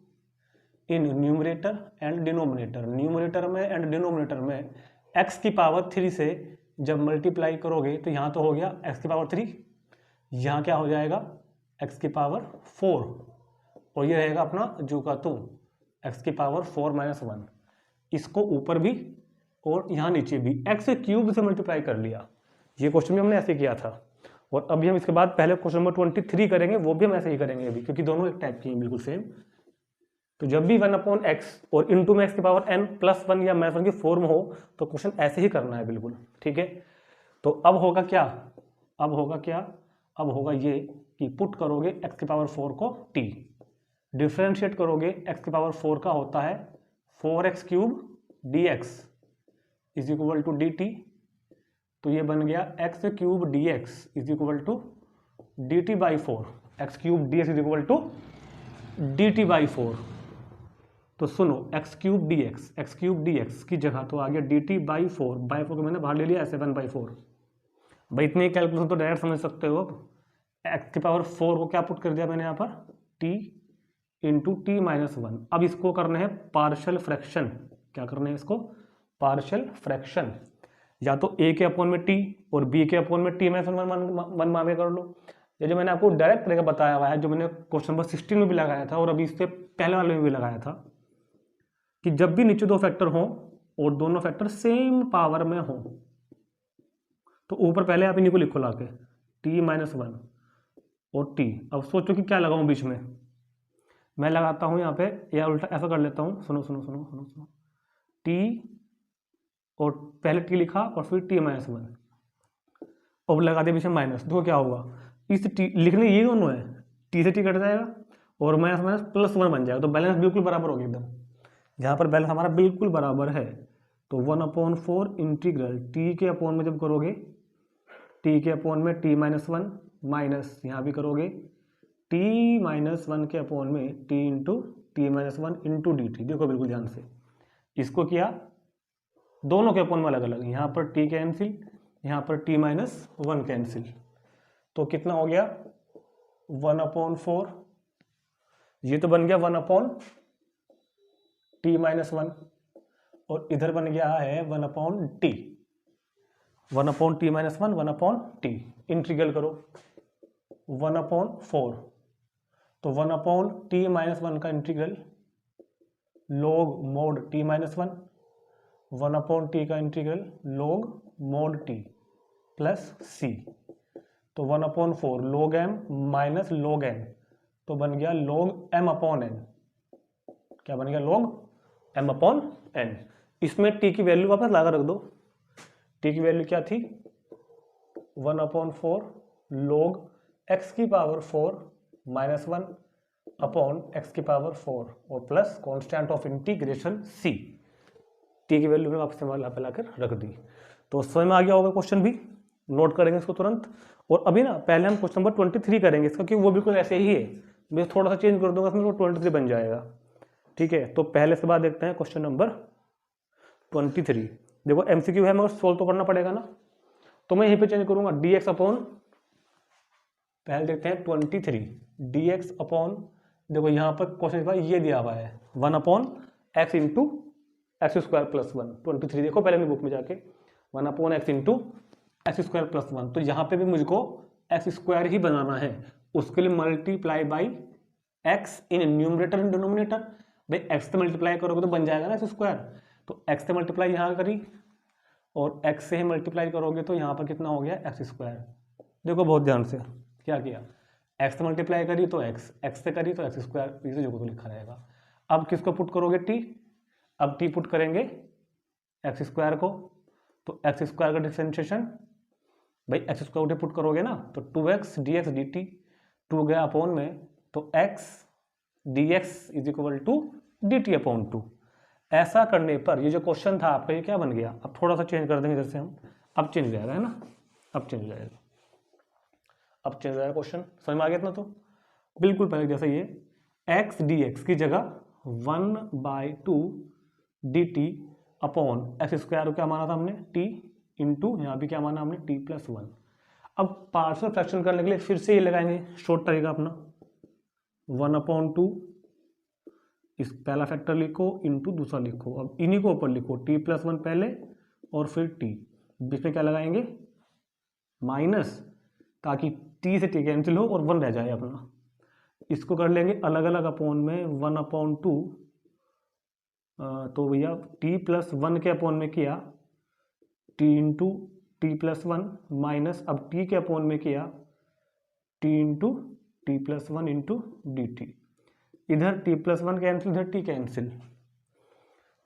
in numerator and denominator, numerator में एंड डिनोमिनेटर में x की पावर 3 से जब मल्टीप्लाई करोगे तो यहाँ तो हो गया x की पावर 3, यहाँ क्या हो जाएगा x की पावर 4, और ये रहेगा अपना जो का तो x की पावर 4 माइनस 1, इसको ऊपर भी और यहाँ नीचे भी x क्यूब से मल्टीप्लाई कर लिया। ये क्वेश्चन भी हमने ऐसे किया था, और अभी हम इसके बाद पहले क्वेश्चन नंबर 23 करेंगे, वो भी हम ऐसे ही करेंगे अभी, क्योंकि दोनों एक टाइप की हैं बिल्कुल सेम। तो जब भी 1/x और इंटू में x की पावर n प्लस 1 या -1 की फॉर्म हो तो क्वेश्चन ऐसे ही करना है बिल्कुल, ठीक है। तो अब होगा क्या, अब होगा ये कि पुट करोगे x की पावर 4 को t, डिफ्रेंशिएट करोगे x की पावर 4 का होता है 4x³ dx is equal to dt। तो ये बन गया x³ dx is equal to dt by 4, x³ dx is equal to dt by 4। तो सुनो x³ dx की जगह तो आ गया dt बाई 4, बाई 4 को मैंने बाहर ले लिया ऐसे 1/4। भाई इतनी कैलकुलेशन तो डायरेक्ट समझ सकते हो। अब x की पावर 4 को क्या पुट कर दिया मैंने यहाँ पर, t इंटू टी माइनस 1। अब इसको करना है पार्शियल फ्रैक्शन, क्या करना है इसको, पार्शियल फ्रैक्शन, या तो a के अपॉन में t और b के अपॉन में t माइनस 1 मान के कर लो। ये जो मैंने आपको डायरेक्ट तरीका बताया हुआ है, जो मैंने क्वेश्चन नंबर 16 में भी लगाया था और अभी इससे पहले वाले में भी लगाया था, कि जब भी नीचे दो फैक्टर हों और दोनों फैक्टर सेम पावर में हों तो ऊपर पहले आप इन्हीं को लिखो लाके t माइनस 1 और t। अब सोचो कि क्या लगाऊं बीच में, मैं लगाता हूं यहाँ पे, या उल्टा ऐसा कर लेता हूं, सुनो सुनो सुनो सुनो सुनो, t और पहले t लिखा और फिर t माइनस 1 और लगा दिया बीच में माइनस। देखो क्या होगा, इस t लिखने ये दोनों है, t से t कट जाएगा और माइनस माइनस प्लस 1 बन जाएगा, तो बैलेंस बिल्कुल बराबर होगी एकदम। जहाँ पर बैलेंस हमारा बिल्कुल बराबर है तो 1/4 इंटीग्रल t के अपॉन में जब करोगे, t के अपॉन में t माइनस 1 माइनस यहाँ भी करोगे t माइनस 1 के अपॉन में t into t minus 1 into d T. देखो बिल्कुल ध्यान से, इसको किया दोनों के अपॉन में अलग अलग, यहाँ पर t कैंसिल, यहाँ पर t माइनस 1 कैंसिल, तो कितना हो गया 1/4, ये तो बन गया 1/t माइनस 1 और इधर बन गया है 1/t, 1/t minus 1 1/t। Integral करो 1/4, तो 1/t माइनस 1 का integral log mod t minus 1, 1/t का integral log mod t plus c, तो 1/4 log m minus log n, तो बन गया log m/n। क्या बन गया, log m/n। इसमें t की वैल्यू वापस लाकर रख दो, t की वैल्यू क्या थी 1/4 log x की पावर 4 माइनस 1 अपॉन x की पावर 4 और plus constant of integration c। t की वैल्यू में वापस लाकर रख दी, तो समझ में आ गया होगा क्वेश्चन भी, नोट करेंगे इसको तुरंत। और अभी ना पहले हम क्वेश्चन नंबर 23 करेंगे इसका, क्योंकि वो बिल्कुल ऐसे ही है, मैं थोड़ा सा चेंज कर दूंगा इसमें, वो 23 बन जाएगा, ठीक है। तो पहले से बाद देखते हैं क्वेश्चन नंबर 23। देखो एमसीक्यू है मगर सोल्व तो करना पड़ेगा ना, तो मैं यहीं पे चेंज करूंगा dx अपॉन, पहले देखते हैं 23 dx अपॉन, देखो यहाँ पर क्वेश्चन के ये दिया हुआ है 1/x into x square plus 1। 23 देखो पहले अपनी बुक में जाके 1/x into x square plus 1, तो यहाँ पे भी मुझको एक्स स्क्वायर ही बनाना है, उसके लिए multiply by x in numerator and denominator. भाई एक्स से मल्टीप्लाई करोगे तो बन जाएगा ना एक्स स्क्वायर, तो एक्स से मल्टीप्लाई यहाँ करी और एक्स से ही मल्टीप्लाई करोगे तो यहाँ पर कितना हो गया एक्स स्क्वायर। देखो बहुत ध्यान से क्या किया, एक्स से मल्टीप्लाई करी तो एक्स, एक्स से करी तो एक्स स्क्वायर, इसे जो तो लिखा रहेगा। अब किसको पुट करोगे टी, अब टी पुट करेंगे एक्स स्क्वायर को, तो एक्स स्क्वायर का डिफरेंशिएशन, भाई एक्स स्क्वायर पुट करोगे ना तो 2x dx dt, 2 गया अपॉन में तो x dx is equal to dt upon 2। ऐसा करने पर ये जो क्वेश्चन था आपका ये क्या बन गया, अब थोड़ा सा चेंज कर देंगे इधर से हम, अब चेंज हो जाएगा है ना, अब चेंज हो जाएगा, अब चेंज हो जाएगा क्वेश्चन, समझ में आ गया इतना। तो बिल्कुल पहले जैसा ये x dx की जगह 1/2 dt अपॉन एक्स स्क्वायर क्या माना था हमने t इंटू यहाँ भी क्या माना हमने t प्लस 1। अब पार्शियल फ्रैक्शन करने के लिए फिर से ये लगाएंगे शॉर्ट तरीका अपना 1/2, इस पहला फैक्टर लिखो इंटू दूसरा लिखो, अब इन्हीं को ऊपर लिखो t प्लस 1 पहले और फिर t, बीच में क्या लगाएंगे माइनस, ताकि t से t कैंसिल हो और 1 रह जाए अपना। इसको कर लेंगे अलग अलग अपॉन में 1/2, तो भैया t प्लस 1 के अपॉन में किया t into T plus 1 minus, अब t के अपॉन में किया t into T plus 1 into d T. इधर t+1 कैंसिल, इधर t कैंसिल,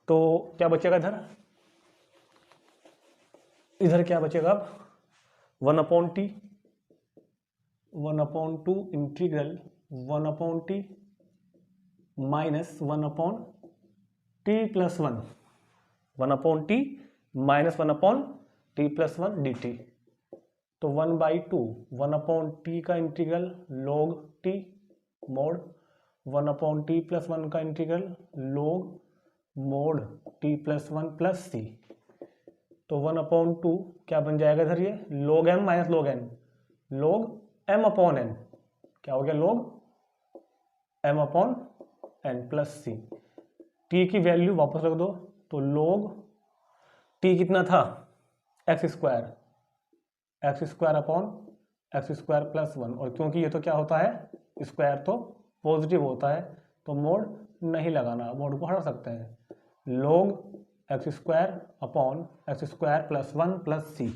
तो क्या बचेगा इधर क्या बचेगा अब 1/t 1/2 integral 1/t minus 1/t+1 1/t minus 1/t+1 dt। तो 1/2 1/t का integral log t mode 1/t+1 का integral log mode t+1 plus c। तो 1/2 क्या बन जाएगा इधर ये log m minus log n log m/n क्या हो गया log m/n plus c। t की वैल्यू वापस रख दो तो log t कितना था x² प्लस 1, और क्योंकि ये तो क्या होता है स्क्वायर तो पॉजिटिव होता है तो मोड नहीं लगाना, मोड को हटा सकते हैं log x² plus 1 plus c।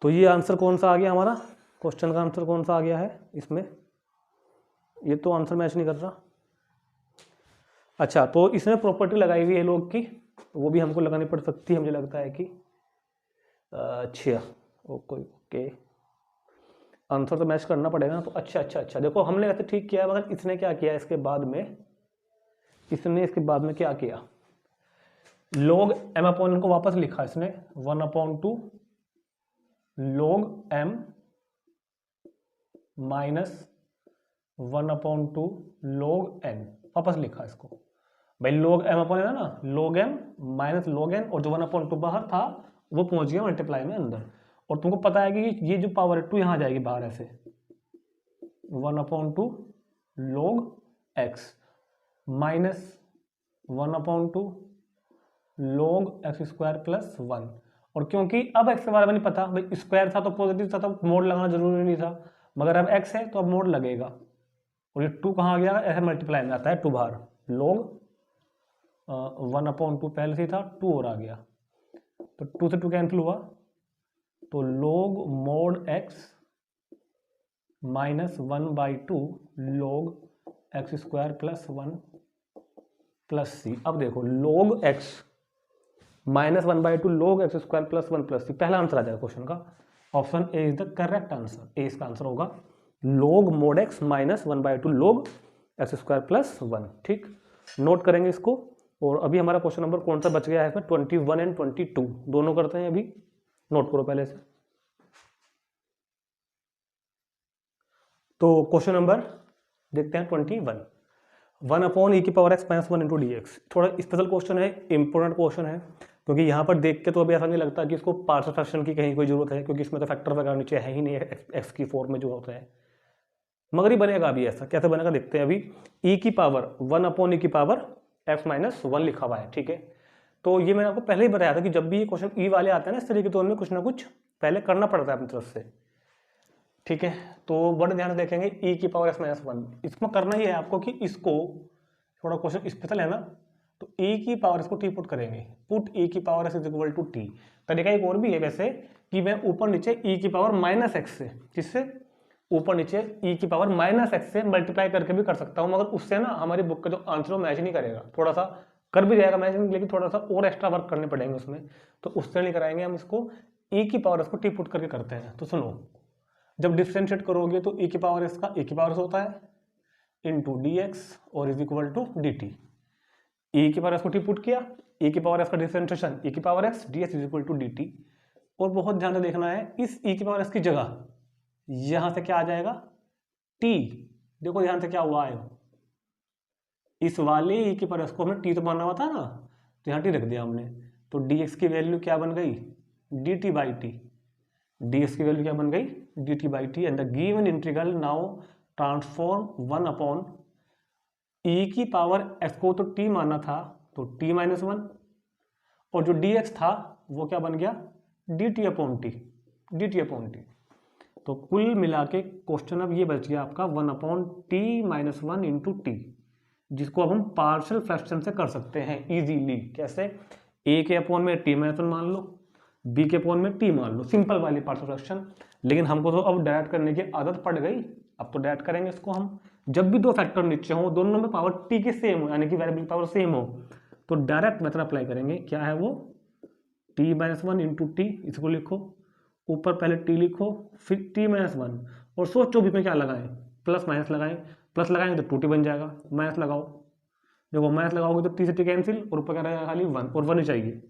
तो ये आंसर कौन सा आ गया हमारा, क्वेश्चन का आंसर कौन सा आ गया है इसमें, ये तो आंसर मैच नहीं कर रहा। अच्छा, तो इसमें प्रॉपर्टी लगाई हुई है log की, वो भी हमको लगानी पड़ सकती है, मुझे लगता है कि अच्छा ओके आंसर तो मैच करना पड़ेगा ना। तो अच्छा देखो हमने वैसे ठीक किया है, मगर इसने क्या किया इसके बाद में, इसने इसके बाद में क्या किया log m/n को वापस लिखा इसने 1/2 log m minus 1/2 log n वापस लिखा इसको। भाई log m/n है ना, log m minus log n, और जो 1/2 बाहर था वो पहुंच गया मल्टीप्लाई में अंदर, और तुमको पता है कि ये जो पावर है 2 यहाँ जाएगी बाहर ऐसे 1/2 log x minus 1/2 log x² plus 1, और क्योंकि अब x के बारे में नहीं पता, भाई स्क्वायर था तो पॉजिटिव था तो मोड लगाना जरूरी नहीं था, मगर अब x है तो अब मोड लगेगा, और ये 2 कहाँ गया ऐसे मल्टीप्लाई में आता है 2 बाहर log 1/2 पहले से था 2 और आ गया, तो 2 से 2 कैंसिल हुआ, तो log mod x minus 1/2 log x² plus 1 plus c। अब देखो log x minus 1/2 log x² plus 1 plus c, पहला आंसर आ जाएगा क्वेश्चन का, option A is the correct answer, A इसका आंसर होगा log mod x minus 1/2 log x² plus 1। ठीक, note करेंगे इसको। और अभी हमारा क्वेश्चन नंबर कौन सा बच गया है इसमें 21 एंड 22 दोनों करते हैं, अभी नोट करो पहले से। तो क्वेश्चन नंबर देखते हैं 21 1/e⁻x - 1 × dx। थोड़ा स्पेशल क्वेश्चन है, इंपॉर्टेंट क्वेश्चन है, क्योंकि यहाँ पर देख के तो अभी ऐसा नहीं लगता कि इसको पार्शियल फ्रैक्शन की कहीं कोई जरूरत है, क्योंकि इसमें तो फैक्टर वगैरह नीचे है ही नहीं है एक्स की फॉर्म में जो होता है, मगर ही बनेगा अभी ऐसा। कैसे बनेगा देखते हैं अभी। e⁻1 x - 1 लिखा हुआ है, ठीक है। तो ये मैंने आपको पहले ही बताया था कि जब भी ये क्वेश्चन ई वाले आते हैं ना इस तरीके, तो उनमें कुछ ना कुछ पहले करना पड़ता है अपनी तरफ से, ठीक है। तो बड़े ध्यान से देखेंगे e⁻x - 1, इसमें करना ही है आपको कि इसको, थोड़ा क्वेश्चन स्पेशल है ना, तो e⁻ इसको टी पुट करेंगे, पुट e⁻x = t। तरीका एक और भी है वैसे कि मैं ऊपर नीचे e⁻−x से, जिससे ऊपर नीचे e⁻−x से मल्टीप्लाई करके भी कर सकता हूं, मगर उससे ना हमारी बुक का जो आंसर मैच नहीं करेगा, थोड़ा सा कर भी जाएगा मैच, लेकिन थोड़ा सा और एक्स्ट्रा वर्क करने पड़ेंगे उसमें, तो उससे नहीं कराएंगे हम इसको, e⁻x को टी पुट करके करते हैं। तो सुनो, जब डिफरेंशिएट करोगे तो e⁻x का e⁻x होता है इंटू dx और is equal to dt। e⁻x को टी पुट किया, e⁻x का differentiation e⁻x dx is equal to dt। और बहुत ध्यान से देखना है, इस e⁻x की जगह यहां से क्या आ जाएगा t। देखो ध्यान से क्या हुआ है, इस वाले e⁻x को हमने t तो माना हुआ था ना, तो यहाँ t रख दिया हमने, तो dx की वैल्यू क्या बन गई dt/t। dx की वैल्यू क्या बन गई dt/t, and the given integral now transform 1/e⁻x को तो t माना था तो t-1, और जो dx था वो क्या बन गया dt/t। तो कुल मिला के क्वेश्चन अब ये बच गया आपका 1/t-1 इंटू टी, जिसको अब हम पार्शियल फ्रैक्शन से कर सकते हैं इजीली। कैसे, a के अपॉन में t-1 मान लो, b के अपॉन में t मान लो, सिंपल वाली पार्शियल फ्रैक्शन। लेकिन हमको तो अब डायरेक्ट करने की आदत पड़ गई, अब तो डायरेक्ट करेंगे इसको हम। जब भी दो फैक्टर नीचे हो, दोनों में पावर टी के सेम हो, यानी कि वेरिएबल पावर सेम हो, तो डायरेक्ट मेथड अप्लाई करेंगे। क्या है वो? T minus one into T, इसको लिखो, ऊपर पहले टी लिखो, फिर टी माइनस वन, और सोचो बीच में क्या लगाएं, प्लस माइनस लगाएं, प्लस लगाएंगे तो टू टी बन जाएगा, माइनस लगाओ, देखो माइनस लगाओगे तो टी से टी कैंसिल, और ऊपर क्या रहेगा खाली वन, और वन ही चाहिए।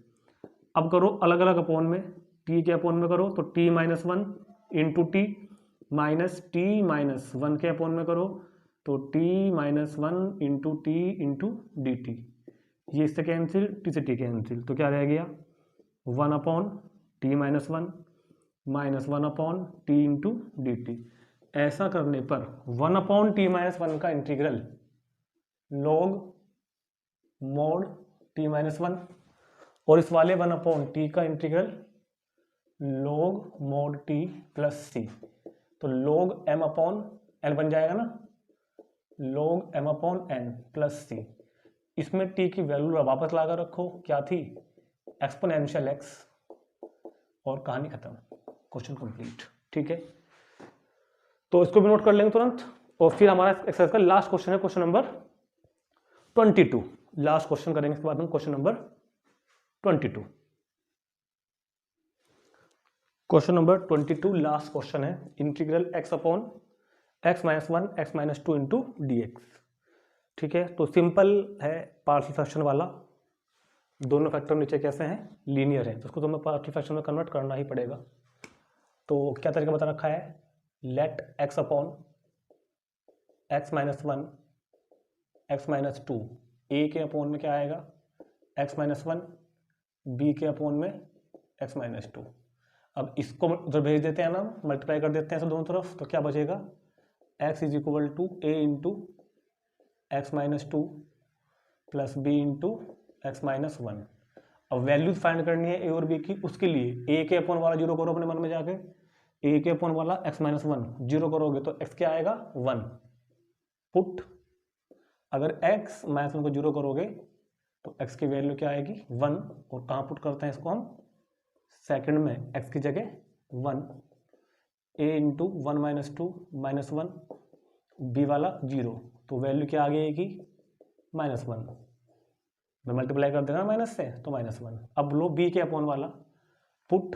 अब करो अलग अलग अपोन में, टी के अपोन में करो तो t minus one into t, minus t minus one के अपोन में करो तो t minus one into t into d t, ये इससे कैंसिल, टी से टी कैंसिल, तो क्या रह गया? One upon t minus one upon t into d t. ऐसा करने पर one upon t minus one का integral log mod t minus one, और इस वाले वन अपॉन टी का integral log mod t plus c, तो लॉग एम अपॉन एन बन जाएगा ना, log m upon n plus c. इसमें टी की वैल्यू वापस लाकर रखो, क्या थी? एक्सपोनेंशियल एक्स, और कहानी खत्म, क्वेश्चन कंप्लीट। ठीक है, तो इसको भी नोट कर लेंगे तुरंत। और फिर हमारा एक्सरसाइज का लास्ट क्वेश्चन है, क्वेश्चन नंबर 22। लास्ट क्वेश्चन करेंगे, इसके बाद हम question number 22। Question number 22 last question है, integral x upon x minus one x minus two into d x. ठीक है, तो सिंपल है, पार्शियल फ्रैक्शन वाला, दोनों फैक्टर नीचे कैसे हैं? लीनियर है, तो उसको तुम्हें पार्शियल फ्रैक्शन में कन्वर्ट करना ही पड़ेगा। तो क्या तरीका बता रखा है? Let x upon x minus one x minus two, A के अपोन में क्या आएगा? एक्स माइनस वन, बी के अपोन में एक्स माइनस टू। अब इसको उधर भेज देते हैं ना, मल्टीप्लाई कर देते हैं दोनों तरफ, तो क्या बचेगा? x is equal to A into x minus two plus B into x minus one. अब वैल्यूज फाइंड करनी है ए और बी की, उसके लिए ए के अपोन वाला जीरो करो अपने मन में जाके, ए के अपोन वाला एक्स माइनस वन जीरो करोगे तो एक्स क्या आएगा? वन। पुट, अगर एक्स माइनस वन को जीरो करोगे तो एक्स की वैल्यू क्या आएगी? वन। और कहाँ पुट करते हैं इसको हम? सेकंड में, एक्स की जगह one, A into one minus two minus one, B वाला जीरो, तो वैल्यू क्या आ गई? Minus one. मैं मल्टीप्लाई कर देना माइनस से, तो माइनस वन। अब लो बी के अपॉन वाला, put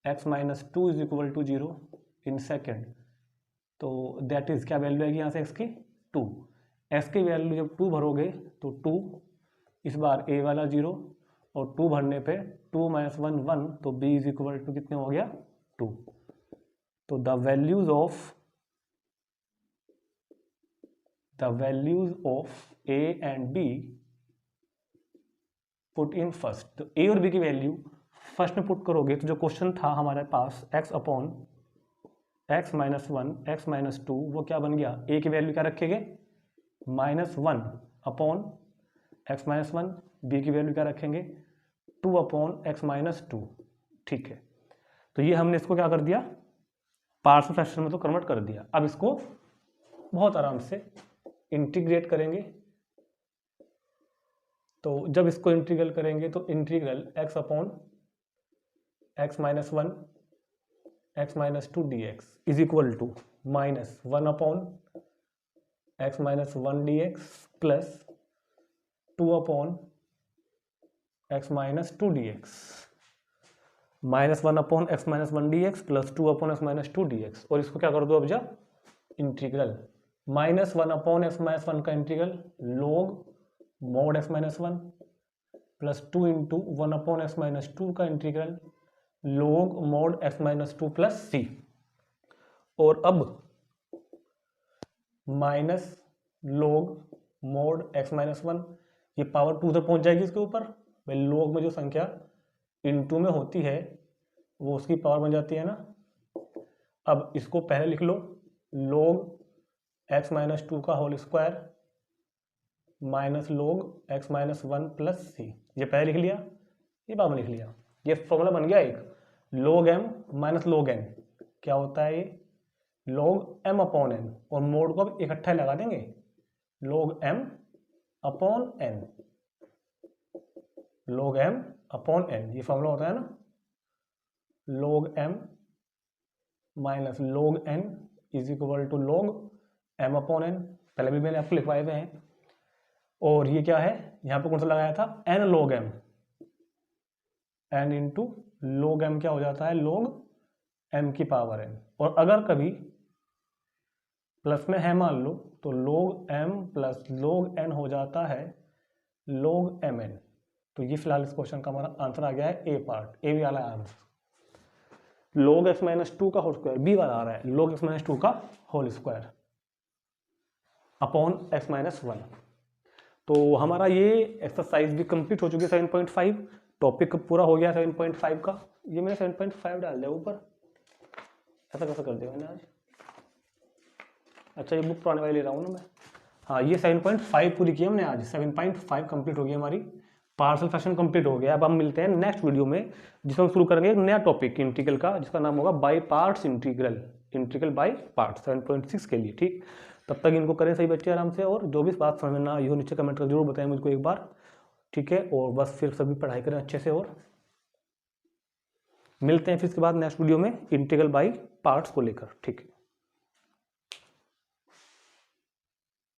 x minus two is equal to zero in second, तो दैट इज क्या वैल्यू आएगी यहाँ से एक्स की? टू। एक्स की वैल्यू जब टू भरोगे तो टू, इस बार ए वाला जीरो, और टू भरने पे टू माइनस वन वन, तो बी इज इक्वल टू कितने हो गया? टू। तो the values of A and B put in first, तो ए और बी की वैल्यू फर्स्ट में पुट करोगे तो जो क्वेश्चन था हमारे पास x upon x minus one x minus two, वो क्या बन गया? ए की वैल्यू क्या रखेंगे? Minus one upon x minus one, B की वैल्यू क्या रखेंगे? Two upon x minus two. ठीक है, तो ये हमने इसको क्या कर दिया? पार्शियल फ्रैक्शन में तो कन्वर्ट कर दिया। अब इसको बहुत आराम से इंटीग्रेट करेंगे, तो जब इसको इंटीग्रल करेंगे तो integral x upon x minus one x minus two d x is equal to minus one upon x minus one d x plus two upon x minus two d x, minus one upon x minus one d x plus two upon x minus two d x. और इसको क्या कर दो अब जब integral minus one upon x minus one का integral log mod x minus one plus two into one upon x minus two का integral log mod x minus two plus c. और अब minus log mod x minus one, ये power two तक पहुंच जाएगी इसके ऊपर, भाई लॉग में जो संख्या इनटू में होती है वो उसकी पावर बन जाती है ना। अब इसको पहले लिख लो, log एक्स माइनस टू का whole square minus log x minus one plus c, ये पहले लिख लिया, ये बाद में लिख लिया, ये फॉर्मूला बन गया एक, log m minus log n, क्या होता है ये? log m अपॉन n, और मोड को अब इकट्ठा लगा देंगे, log m upon n, log m upon n, ये फॉर्मूला होता है ना, log m minus log n is equal to log m upon n, पहले भी मैंने आपको लिखवाए हुए हैं। और ये क्या है, यहाँ पे कौन सा लगाया था, n log m, n into log m क्या हो जाता है, log m की पावर n। और अगर कभी प्लस में है मान लो तो log m plus log n हो जाता है log mn। तो ये फिलहाल इस क्वेश्चन का हमारा आंसर आ गया है ए पार्ट, ए वाला आंसर। log x माइनस 2 का होल स्क्वायर, बी वाला आ रहा है log x माइनस 2 का whole square upon x minus 1। तो हमारा ये एक्सरसाइज भी कंप्लीट हो चुकी है 7.5, टॉपिक पूरा हो गया 7.5 का। ये मैंने 7.5 डाल दिया ऊपर, ऐसा कैसा कर दिया मैंने आज। अच्छा ये बुक पुराने वाली ले रहा हूँ ना मैं। हाँ ये 7.5 पूरी की हमने आज, 7.5 कंप्लीट हो गई हमारी, पार्शियल फ्रैक्शन कंप्लीट हो गया। अब हम मिलते हैं नेक्स्ट वीडियो में जिसमें हम शुरू करेंगे एक नया टॉपिक इंटीग्रल का, जिसका नाम होगा by parts integral, integral by parts 7.6 के लिए। ठीक, तब तक इनको करें सही बच्चे आराम से, और जो भी बात समझ में ना आई हो नीचे कमेंट कर जरूर बताएं मुझको एक बार। ठीक है, और बस फिर सभी पढ़ाई करें अच्छे से, और मिलते हैं फिर इसके बाद नेक्स्ट वीडियो में इंटीग्रल बाई पार्ट्स को लेकर। ठीक है।